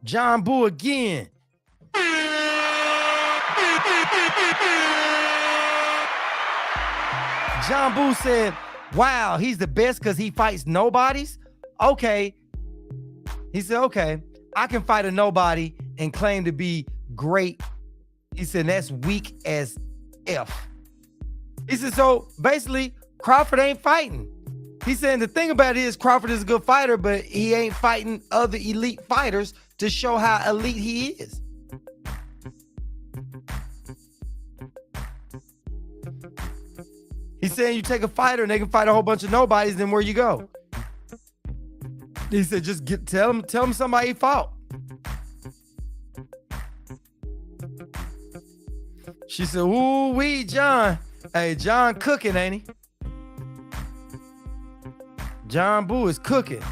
John Boo again. John Boo said, wow, he's the best because he fights nobodies? Okay. He said, okay, I can fight a nobody and claim to be great. He said, that's weak as F. He said, so basically, Crawford ain't fighting. He's saying the thing about it is Crawford is a good fighter, but he ain't fighting other elite fighters to show how elite he is. He's saying you take a fighter and they can fight a whole bunch of nobodies, then where you go? He said, just tell him somebody he fought. She said, ooh wee, John. Hey, John cooking, ain't he? John Boo is cooking.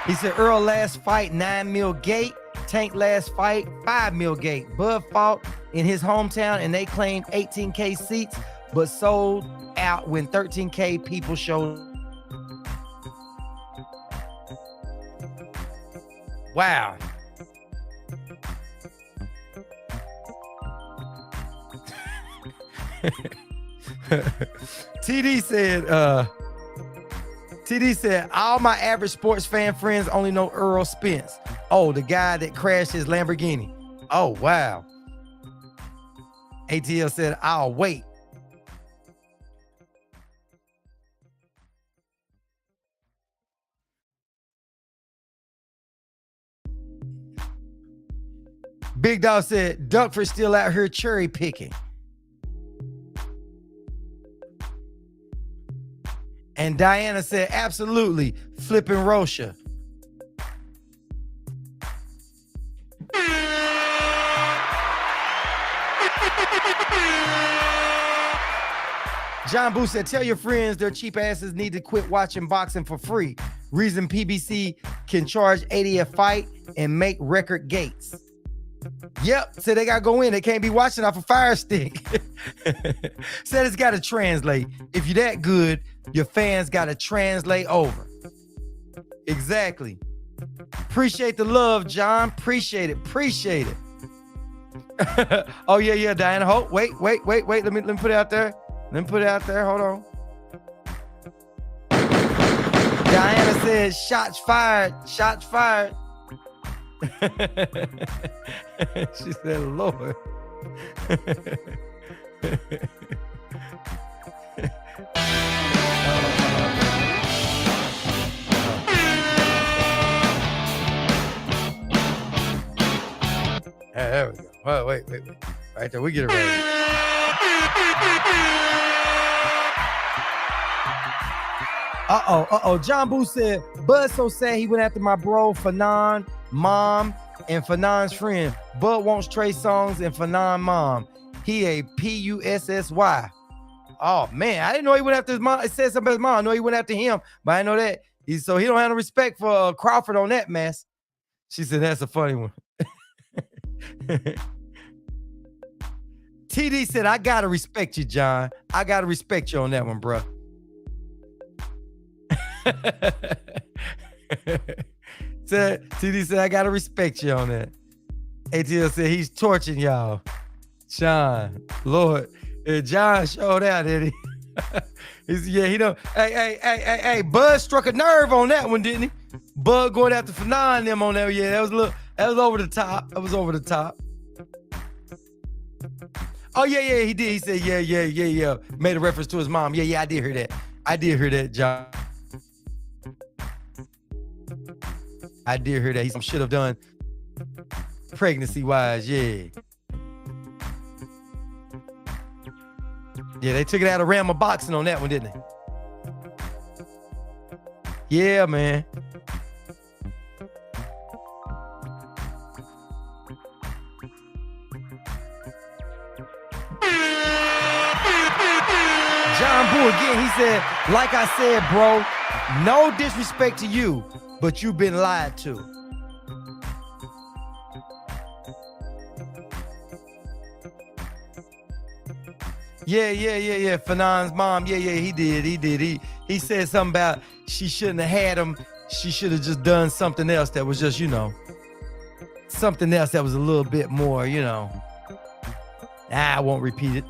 He said Earl last fight 9 mil gate, Tank last fight 5 mil gate. Bud fought in his hometown and they claimed 18K seats, but sold out when 13K people showed. Wow. TD said, all my average sports fan friends only know Earl Spence. Oh, the guy that crashed his Lamborghini. Oh, wow. ATL said, I'll wait. Big Dog said, Duckford still out here cherry picking. And Diana said, absolutely, flipping Rosha. John Boo said, tell your friends their cheap asses need to quit watching boxing for free. Reason PBC can charge 80 a fight and make record gates. Yep, so they got to go in. They can't be watching off a fire stick. Said it's got to translate. If you're that good, your fans got to translate over. Exactly. Appreciate the love, John. Appreciate it. Appreciate it. Oh, yeah, Diana. Hold, wait. Let me put it out there. Hold on. Diana said, shots fired. She said, Lord. There we go. Oh, wait. Right there, we get it ready. Uh-oh. John Boo said, Bud so sad he went after my bro, Fanon, mom, and Fanon's friend. Bud wants Trey Songz and Fanon mom. He a Pussy. Oh, man, I didn't know he went after his mom. It said something about his mom. I know he went after him, but I know that. So he don't have no respect for Crawford on that mess. She said, that's a funny one. TD said, I got to respect you, John. I got to respect you on that one, bro. TD said, I got to respect you on that. ATL said, he's torching y'all. John, Lord. John showed out, did he? He don't. Hey, Bud struck a nerve on that one, didn't he? Bud going after Fanon and them on that. Yeah, that was over the top. That was over the top. Oh, yeah, he did. He said, yeah. Made a reference to his mom. Yeah, I did hear that. John. I did hear that. He should have done pregnancy-wise, yeah. Yeah, they took it out of realm of boxing on that one, didn't they? Yeah, man. John Boo again, he said, like I said, bro, no disrespect to you, but you've been lied to. Yeah. Fanon's mom. Yeah, he did. He said something about she shouldn't have had him. She should have just done something else that was just, something else that was a little bit more, I won't repeat it.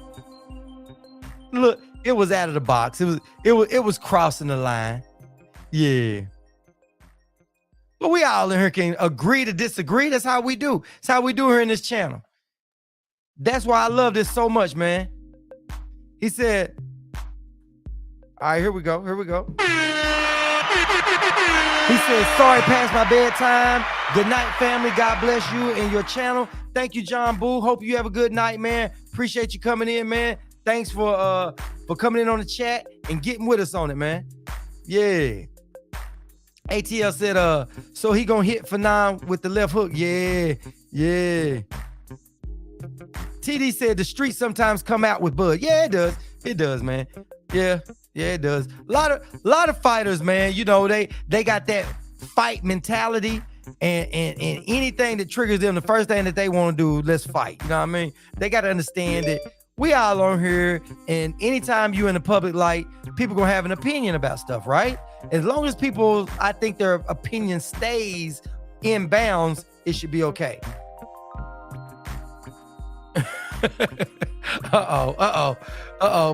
Look, it was out of the box. It was crossing the line. Yeah. But we all in here can agree to disagree. That's how we do. That's how we do here in this channel. That's why I love this so much, man. He said, all right, here we go. He said, sorry, past my bedtime. Good night, family. God bless you and your channel. Thank you, John Boo. Hope you have a good night, man. Appreciate you coming in, man. Thanks for coming in on the chat and getting with us on it, man. Yeah. ATL said, so he gonna hit Fanon with the left hook. Yeah. TD said the street sometimes come out with Bud. Yeah, it does, man. Yeah, it does. A lot of fighters, man, they got that fight mentality and anything that triggers them, the first thing that they want to do, let's fight. You know what I mean? They got to understand that we all on here, and anytime you in the public light, people gonna have an opinion about stuff, right? As long as people, I think their opinion stays in bounds, it should be okay.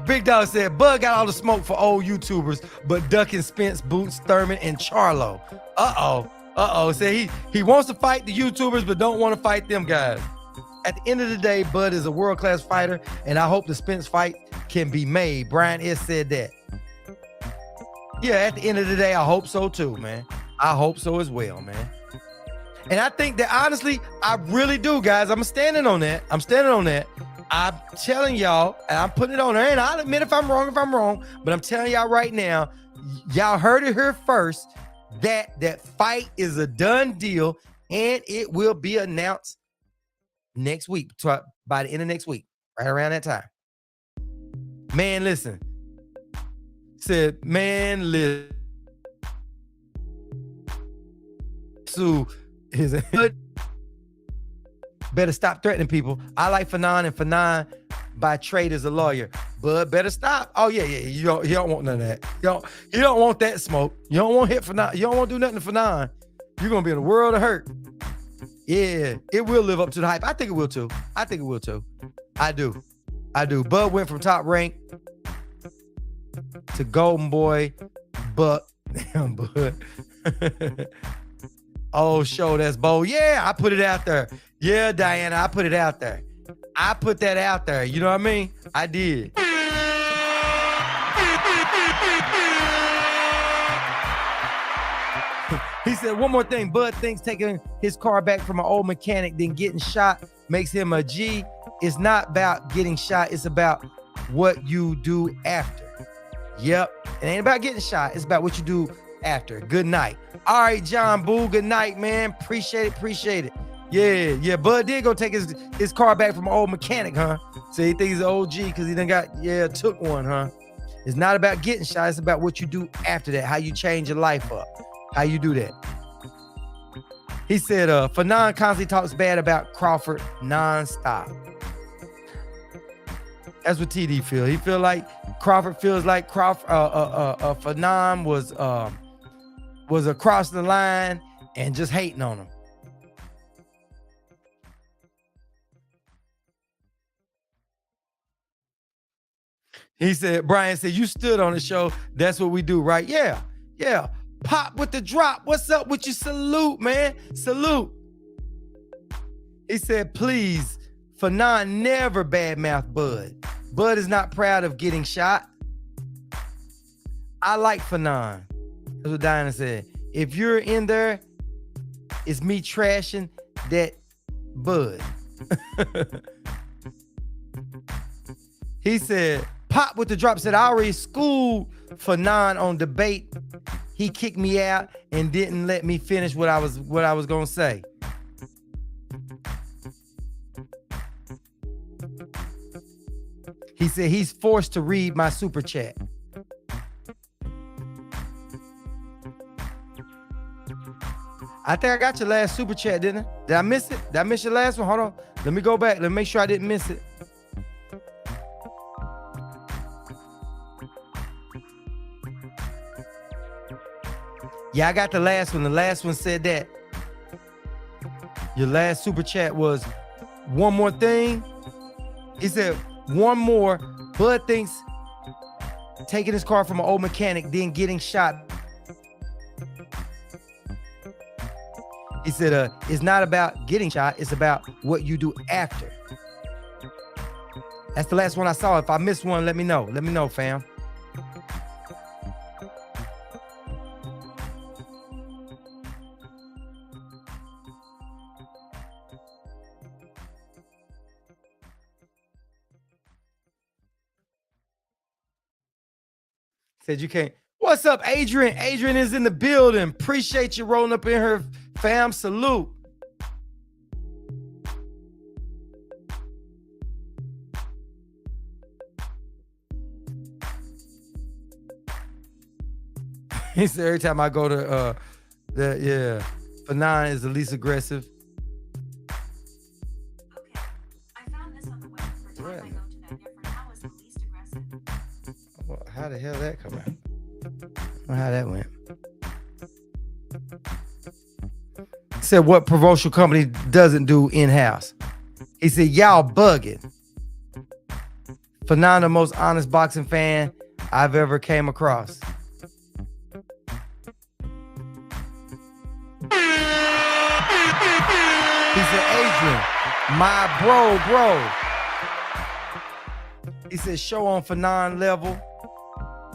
Big Dog said, Bud got all the smoke for old YouTubers, but ducking Spence, Boots, Thurman, and Charlo. Said he wants to fight the YouTubers, but don't want to fight them guys. At the end of the day, Bud is a world-class fighter, and I hope the Spence fight can be made. Brian S. said that. Yeah, at the end of the day, I hope so too, man. I hope so as well, man. And I think that, honestly, I really do, guys. I'm standing on that. I'm telling y'all, and I'm putting it on there, and I'll admit if I'm wrong, but I'm telling y'all right now, y'all heard it here first, that fight is a done deal, and it will be announced next week, by the end of next week, right around that time. Man, listen. Said, man, listen. Sue is a better stop threatening people. I like Fanon, and Fanon by trade is a lawyer. Bud better stop. Oh yeah. You don't want none of that. You don't want that smoke. You don't want hit Fanon. You don't want to do nothing to Fanon. You're gonna be in a world of hurt. Yeah, it will live up to the hype. I think it will too. I do. Bud went from top rank to Golden Boy, but damn, Bud. Oh, show that's bold. Yeah, I put it out there. Yeah, Diana, I put it out there. I put that out there. You know what I mean? I did. He said, one more thing. Bud thinks taking his car back from an old mechanic, then getting shot makes him a G. It's not about getting shot. It's about what you do after. Yep. It ain't about getting shot. It's about what you do after. Good night. All right, John Boo. Good night, man. Appreciate it. Yeah. Bud did go take his car back from an old mechanic, huh? So he thinks he's an OG because he done took one, huh? It's not about getting shot. It's about what you do after that. How you change your life up. How you do that. He said, Fanon constantly talks bad about Crawford nonstop. That's what TD feel. He feel like Crawford feels like Fanon was across the line and just hating on him. He said, Brian said, you stood on the show. That's what we do, right? Yeah. Pop with the drop. What's up with you? Salute, man. Salute. He said, please, Fanon never badmouth Bud. Bud is not proud of getting shot. I like Fanon. That's what Diana said. If you're in there, it's me trashing that Bud. He said, Pop with the drop said, I already schooled Fanon on debate. He kicked me out and didn't let me finish what I was gonna say. He said he's forced to read my super chat. I think I got your last super chat, didn't I? Did I miss it? Did I miss your last one? Hold on. Let me go back. Let me make sure I didn't miss it. Yeah, I got the last one. The last one said that. Your last super chat was one more thing. He said, one more. Bud thinks taking his car from an old mechanic, then getting shot. He said, it's not about getting shot. It's about what you do after. That's the last one I saw. If I missed one, let me know. Let me know, fam. Said you can't. What's up, Adrian? Adrian is in the building. Appreciate you rolling up in here, fam. Salute. He said every time I go to Fanon is the least aggressive. Okay, I found this on the web. For time I go to that different. How is the least aggressive? Well, how the hell did that come out? I don't know how that went. He said what promotional company doesn't do in-house. He said y'all bugging. Fanon, the most honest boxing fan I've ever came across. He said, Adrian, my bro. He said, show on Fanon level.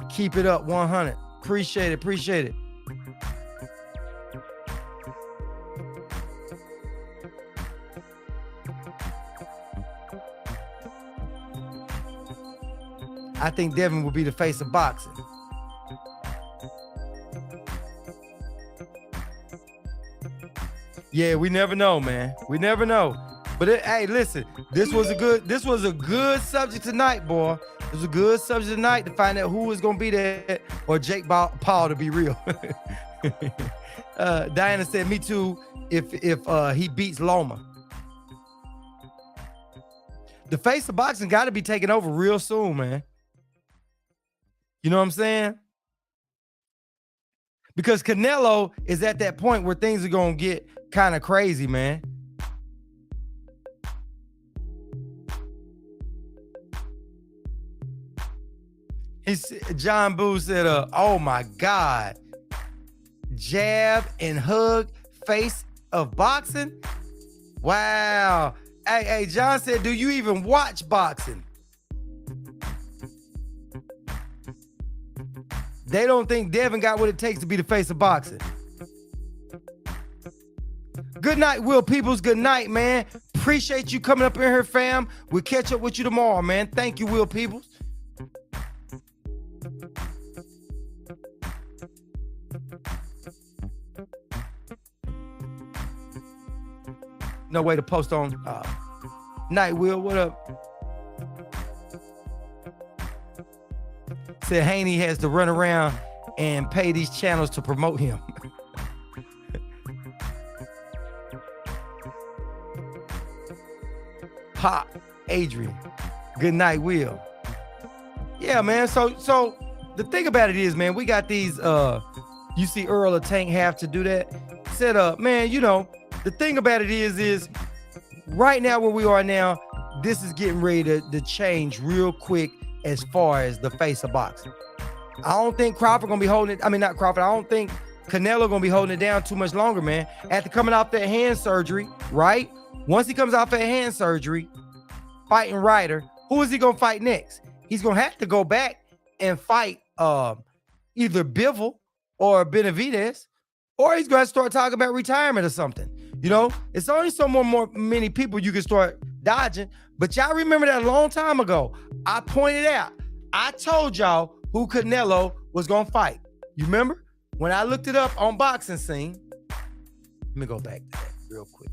Keep it up 100. Appreciate it. I think Devin will be the face of boxing. Yeah, we never know, man. We never know. But hey, listen, this was a good subject tonight, boy. It was a good subject tonight to find out who is gonna be there or Jake Paul to be real. Diana said, me too, if he beats Loma. The face of boxing got to be taken over real soon, man. You know what I'm saying? Because Canelo is at that point where things are going to get kind of crazy, man. John Boo said, oh my God. Jab and hug face of boxing? Wow. Hey, John said, do you even watch boxing? They don't think Devin got what it takes to be the face of boxing. Good night, Will Peoples. Good night, man. Appreciate you coming up in here, fam. We'll catch up with you tomorrow, man. Thank you, Will Peoples. No way to post on. Night, Will. What up? Said Haney has to run around and pay these channels to promote him. Pop, Adrian. Good night, Will. Yeah, man. So the thing about it is, man, we got these. You see Earl or Tank have to do that. Said, man, you know, the thing about it is right now where we are now, this is getting ready to change real quick. As far as the face of boxing, I don't think Crawford gonna be holding it. I mean, not Crawford. I don't think Canelo gonna be holding it down too much longer, man. After coming off that hand surgery, right? Once he comes off that hand surgery, fighting Ryder, who is he gonna fight next? He's gonna have to go back and fight either Bivol or Benavidez, or he's gonna start talking about retirement or something. You know, it's only so many people you can start dodging. But y'all remember that a long time ago, I pointed out, I told y'all who Canelo was gonna fight. You remember? When I looked it up on Boxing Scene, let me go back to that real quick.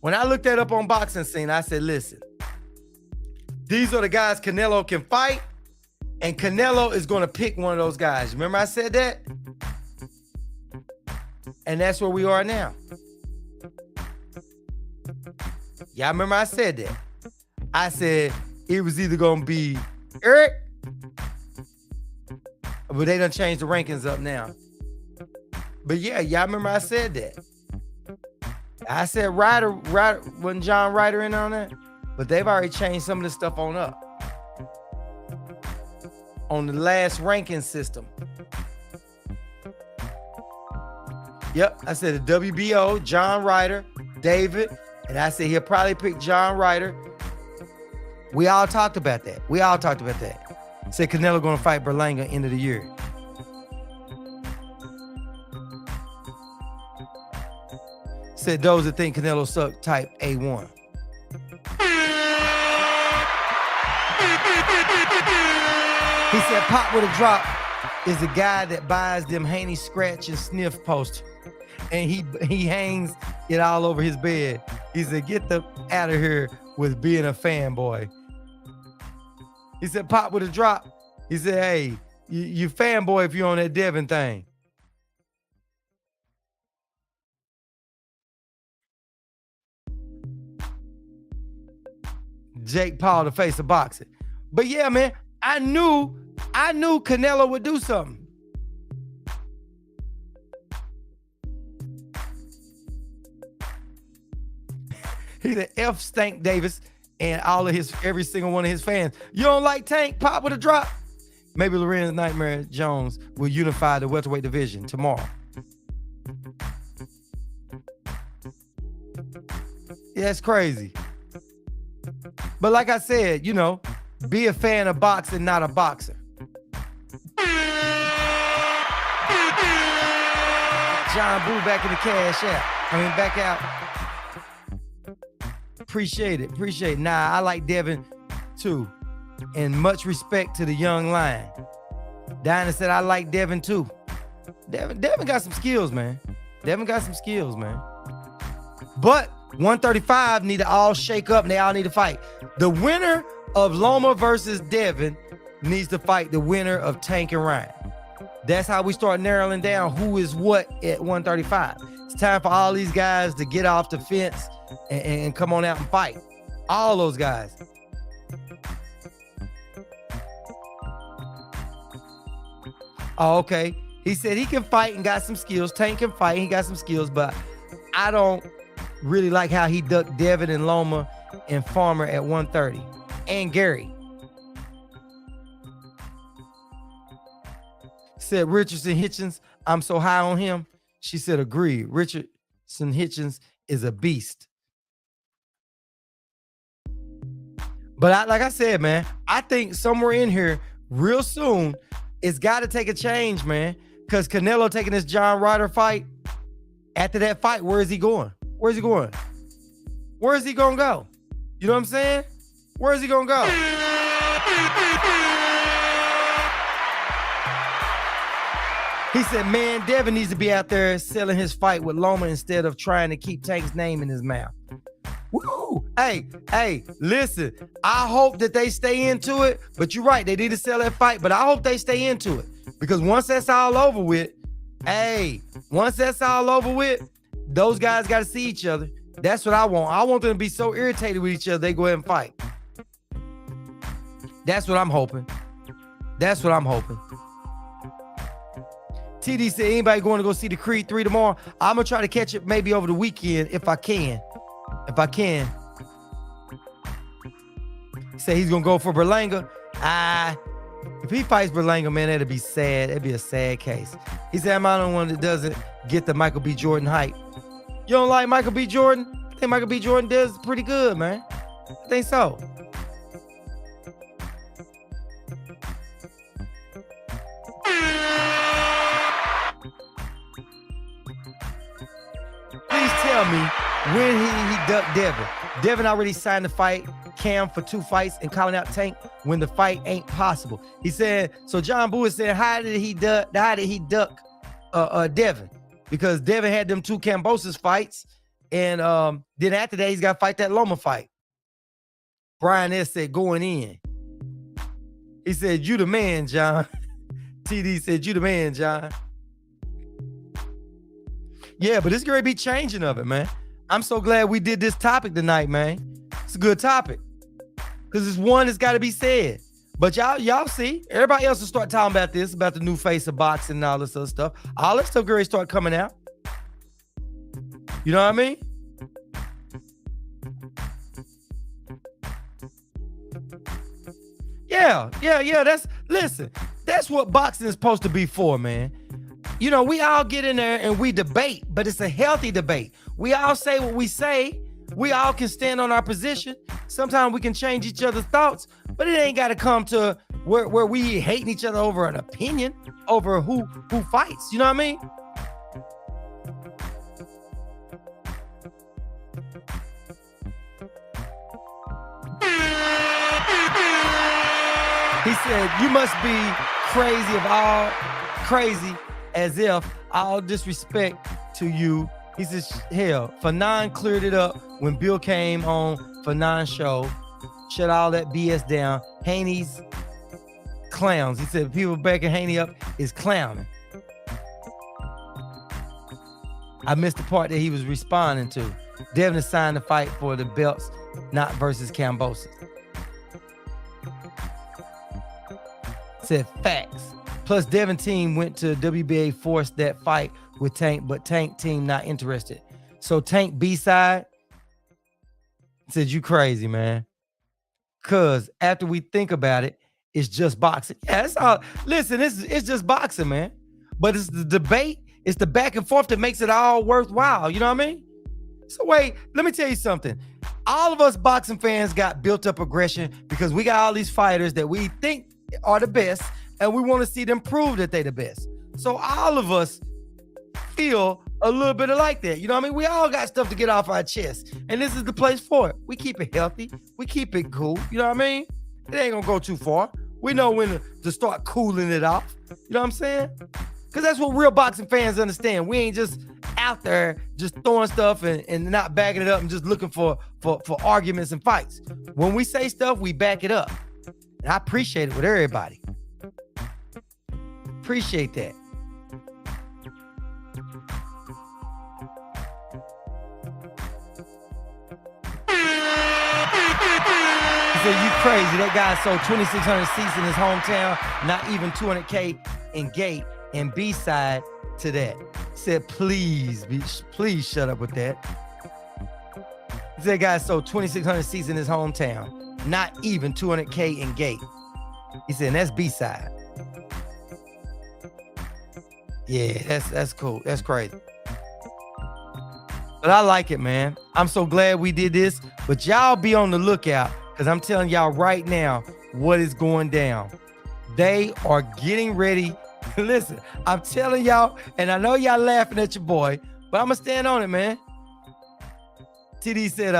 When I looked that up on Boxing Scene, I said, listen, these are the guys Canelo can fight, and Canelo is gonna pick one of those guys. Remember I said that? And that's where we are now. Y'all remember I said that? I said it was either gonna be Eric, but they done changed the rankings up now. But yeah, y'all remember I said that. I said Ryder wasn't John Ryder in on that, but they've already changed some of the stuff on up. On the last ranking system. Yep, I said the WBO, John Ryder, David, and I said he'll probably pick John Ryder. We all talked about that. Said Canelo gonna fight Berlanga end of the year. Said those that think Canelo suck type A1. He said Pop with a Drop is a guy that buys them Haney scratch and sniff posters. And he hangs it all over his bed. He said, get the out of here with being a fanboy. He said, Pop with a Drop. He said, hey, you fanboy if you're on that Devin thing. Jake Paul, the face of boxing. But yeah, man, I knew Canelo would do something. He said, F Stank Davis. and every single one of his fans. You don't like Tank? Pop with a drop. Maybe Lorenz Nightmare Jones will unify the welterweight division tomorrow. Yeah, it's crazy. But like I said, you know, be a fan of boxing, not a boxer. John Boo back in the cash out. Back out. Appreciate it. Nah, I like Devin too. And much respect to the young lion. Dinah said, I like Devin too. Devin got some skills, man. But 135 need to all shake up and they all need to fight. The winner of Loma versus Devin needs to fight the winner of Tank and Ryan. That's how we start narrowing down who is what at 135. It's time for all these guys to get off the fence and come on out and fight. All those guys. Oh, okay. He said he can fight and got some skills. Tank can fight, he got some skills, but I don't really like how he ducked Devin and Loma and Farmer at 130. And Gary. Said Richardson Hitchens, I'm so high on him. She said, agreed. Richardson Hitchens is a beast. But like I said, man, I think somewhere in here real soon, it's got to take a change, man. Because Canelo taking this John Ryder fight, after that fight, where is he going? Where is he going to go? You know what I'm saying? Where is he going to go? He said, man, Devin needs to be out there selling his fight with Loma instead of trying to keep Tank's name in his mouth. Woo! Hey, listen, I hope that they stay into it, but you're right, they need to sell that fight, but I hope they stay into it because once that's all over with, those guys got to see each other. That's what I want. I want them to be so irritated with each other, they go ahead and fight. That's what I'm hoping. TD said, anybody going to go see the Creed 3 tomorrow? I'm going to try to catch it maybe over the weekend if I can. Say he's going to go for Berlanga. If he fights Berlanga, man, that'd be sad. That'd be a sad case. He said, I'm the only one that doesn't get the Michael B. Jordan hype. You don't like Michael B. Jordan? I think Michael B. Jordan does pretty good, man. I think so. Please tell me when he ducked Devin. Devin already signed the fight Cam for 2 fights and calling out Tank when the fight ain't possible. He said, so John Boo is saying, how did he duck Devin? Because Devin had them 2 Kambosos fights, and then after that, he's got to fight that Loma fight. Brian S. said, going in. He said, you the man, John. TD said, you the man, John. Yeah, but it's going to be changing of it, man. I'm so glad we did this topic tonight, man. It's a good topic. Because it's one that's got to be said. But y'all see, everybody else will start talking about this, about the new face of boxing and all this other stuff. All that stuff going to start coming out. You know what I mean? Yeah. That's what boxing is supposed to be for, man. You know, we all get in there and we debate, but it's a healthy debate. We all say what we say. We all can stand on our position. Sometimes we can change each other's thoughts, but it ain't got to come to where we hating each other over an opinion, over who fights. You know what I mean? He said, you must be crazy as if all disrespect to you. He says, hell, Fanon cleared it up when Bill came on Fanon's show, shut all that BS down. Haney's clowns. He said, people backing Haney up is clowning. I missed the part that he was responding to. Devin signed the fight for the belts, not versus Kambosos. Said facts. Plus, Devin team went to WBA, forced that fight with Tank, but Tank team not interested. So Tank B-side said, you crazy, man. Cause after we think about it, it's just boxing. Yeah, that's all. Listen, it's just boxing, man. But it's the debate, it's the back and forth that makes it all worthwhile. You know what I mean? So wait, let me tell you something. All of us boxing fans got built up aggression because we got all these fighters that we think are the best, and we want to see them prove that they the best. So all of us feel a little bit like that. You know what I mean? We all got stuff to get off our chest, and this is the place for it. We keep it healthy. We keep it cool. You know what I mean? It ain't gonna go too far. We know when to start cooling it off. You know what I'm saying? Because that's what real boxing fans understand. We ain't just out there just throwing stuff and not backing it up and just looking for arguments and fights. When we say stuff, we back it up. And I appreciate it with everybody. Appreciate that. He said, you crazy. That guy sold 2,600 seats in his hometown, not even 200K in gate and B-side to that. He said, please shut up with that. He said, guy sold 2,600 seats in his hometown, not even 200K in gate. He said, and that's B-side. Yeah, that's cool. That's crazy. But I like it, man. I'm so glad we did this. But y'all be on the lookout, because I'm telling y'all right now what is going down. They are getting ready. Listen, I'm telling y'all, and I know y'all laughing at your boy, but I'm going to stand on it, man. TD said,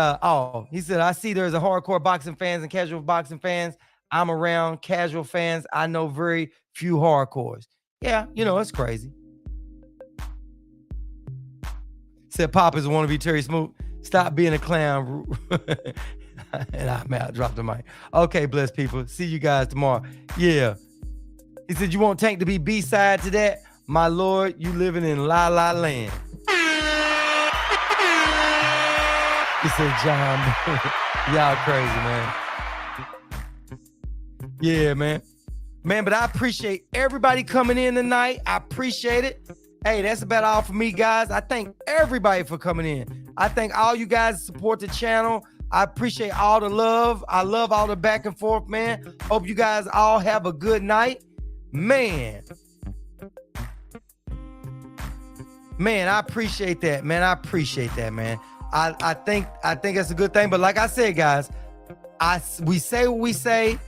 he said, I see there's a hardcore boxing fans and casual boxing fans. I'm around casual fans. I know very few hardcores. Yeah, you know, it's crazy. Said Pop is want to be Terry Smoot. Stop being a clown. And I'm out. Drop the mic. Okay, bless people. See you guys tomorrow. Yeah. He said, you want Tank to be B-side to that? My Lord, you living in La La Land. He said, John, y'all crazy, man. Yeah, man. Man, but I appreciate everybody coming in tonight. I appreciate it. Hey, that's about all for me, guys. I thank everybody for coming in. I thank all you guys that support the channel. I appreciate all the love. I love all the back and forth, man. Hope you guys all have a good night. Man, I appreciate that, man. I appreciate that, man. I think it's a good thing. But like I said, guys, we say what we say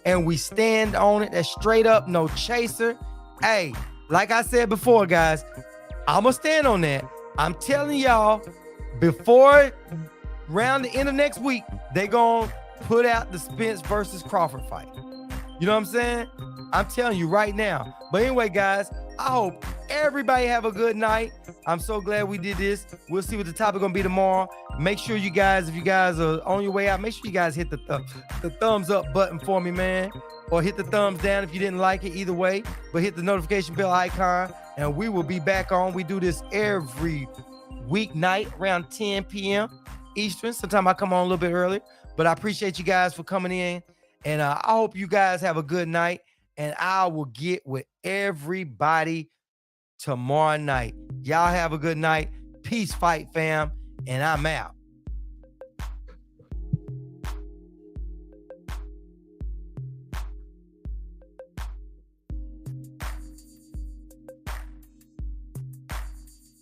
and we stand on it. That's straight up, no chaser. Hey, like I said before, guys, I'm going to stand on that. I'm telling y'all, before around the end of next week, they going to put out the Spence versus Crawford fight. You know what I'm saying? I'm telling you right now. But anyway, guys, I hope everybody have a good night. I'm so glad we did this. We'll see what the topic going to be tomorrow. Make sure you guys, if you guys are on your way out, make sure you guys hit the thumbs up button for me, man. Or hit the thumbs down if you didn't like it, either way. But hit the notification bell icon, and we will be back on. We do this every weeknight around 10 p.m. Eastern. Sometimes I come on a little bit early. But I appreciate you guys for coming in. And I hope you guys have a good night. And I will get with everybody tomorrow night. Y'all have a good night. Peace, fight fam. And I'm out.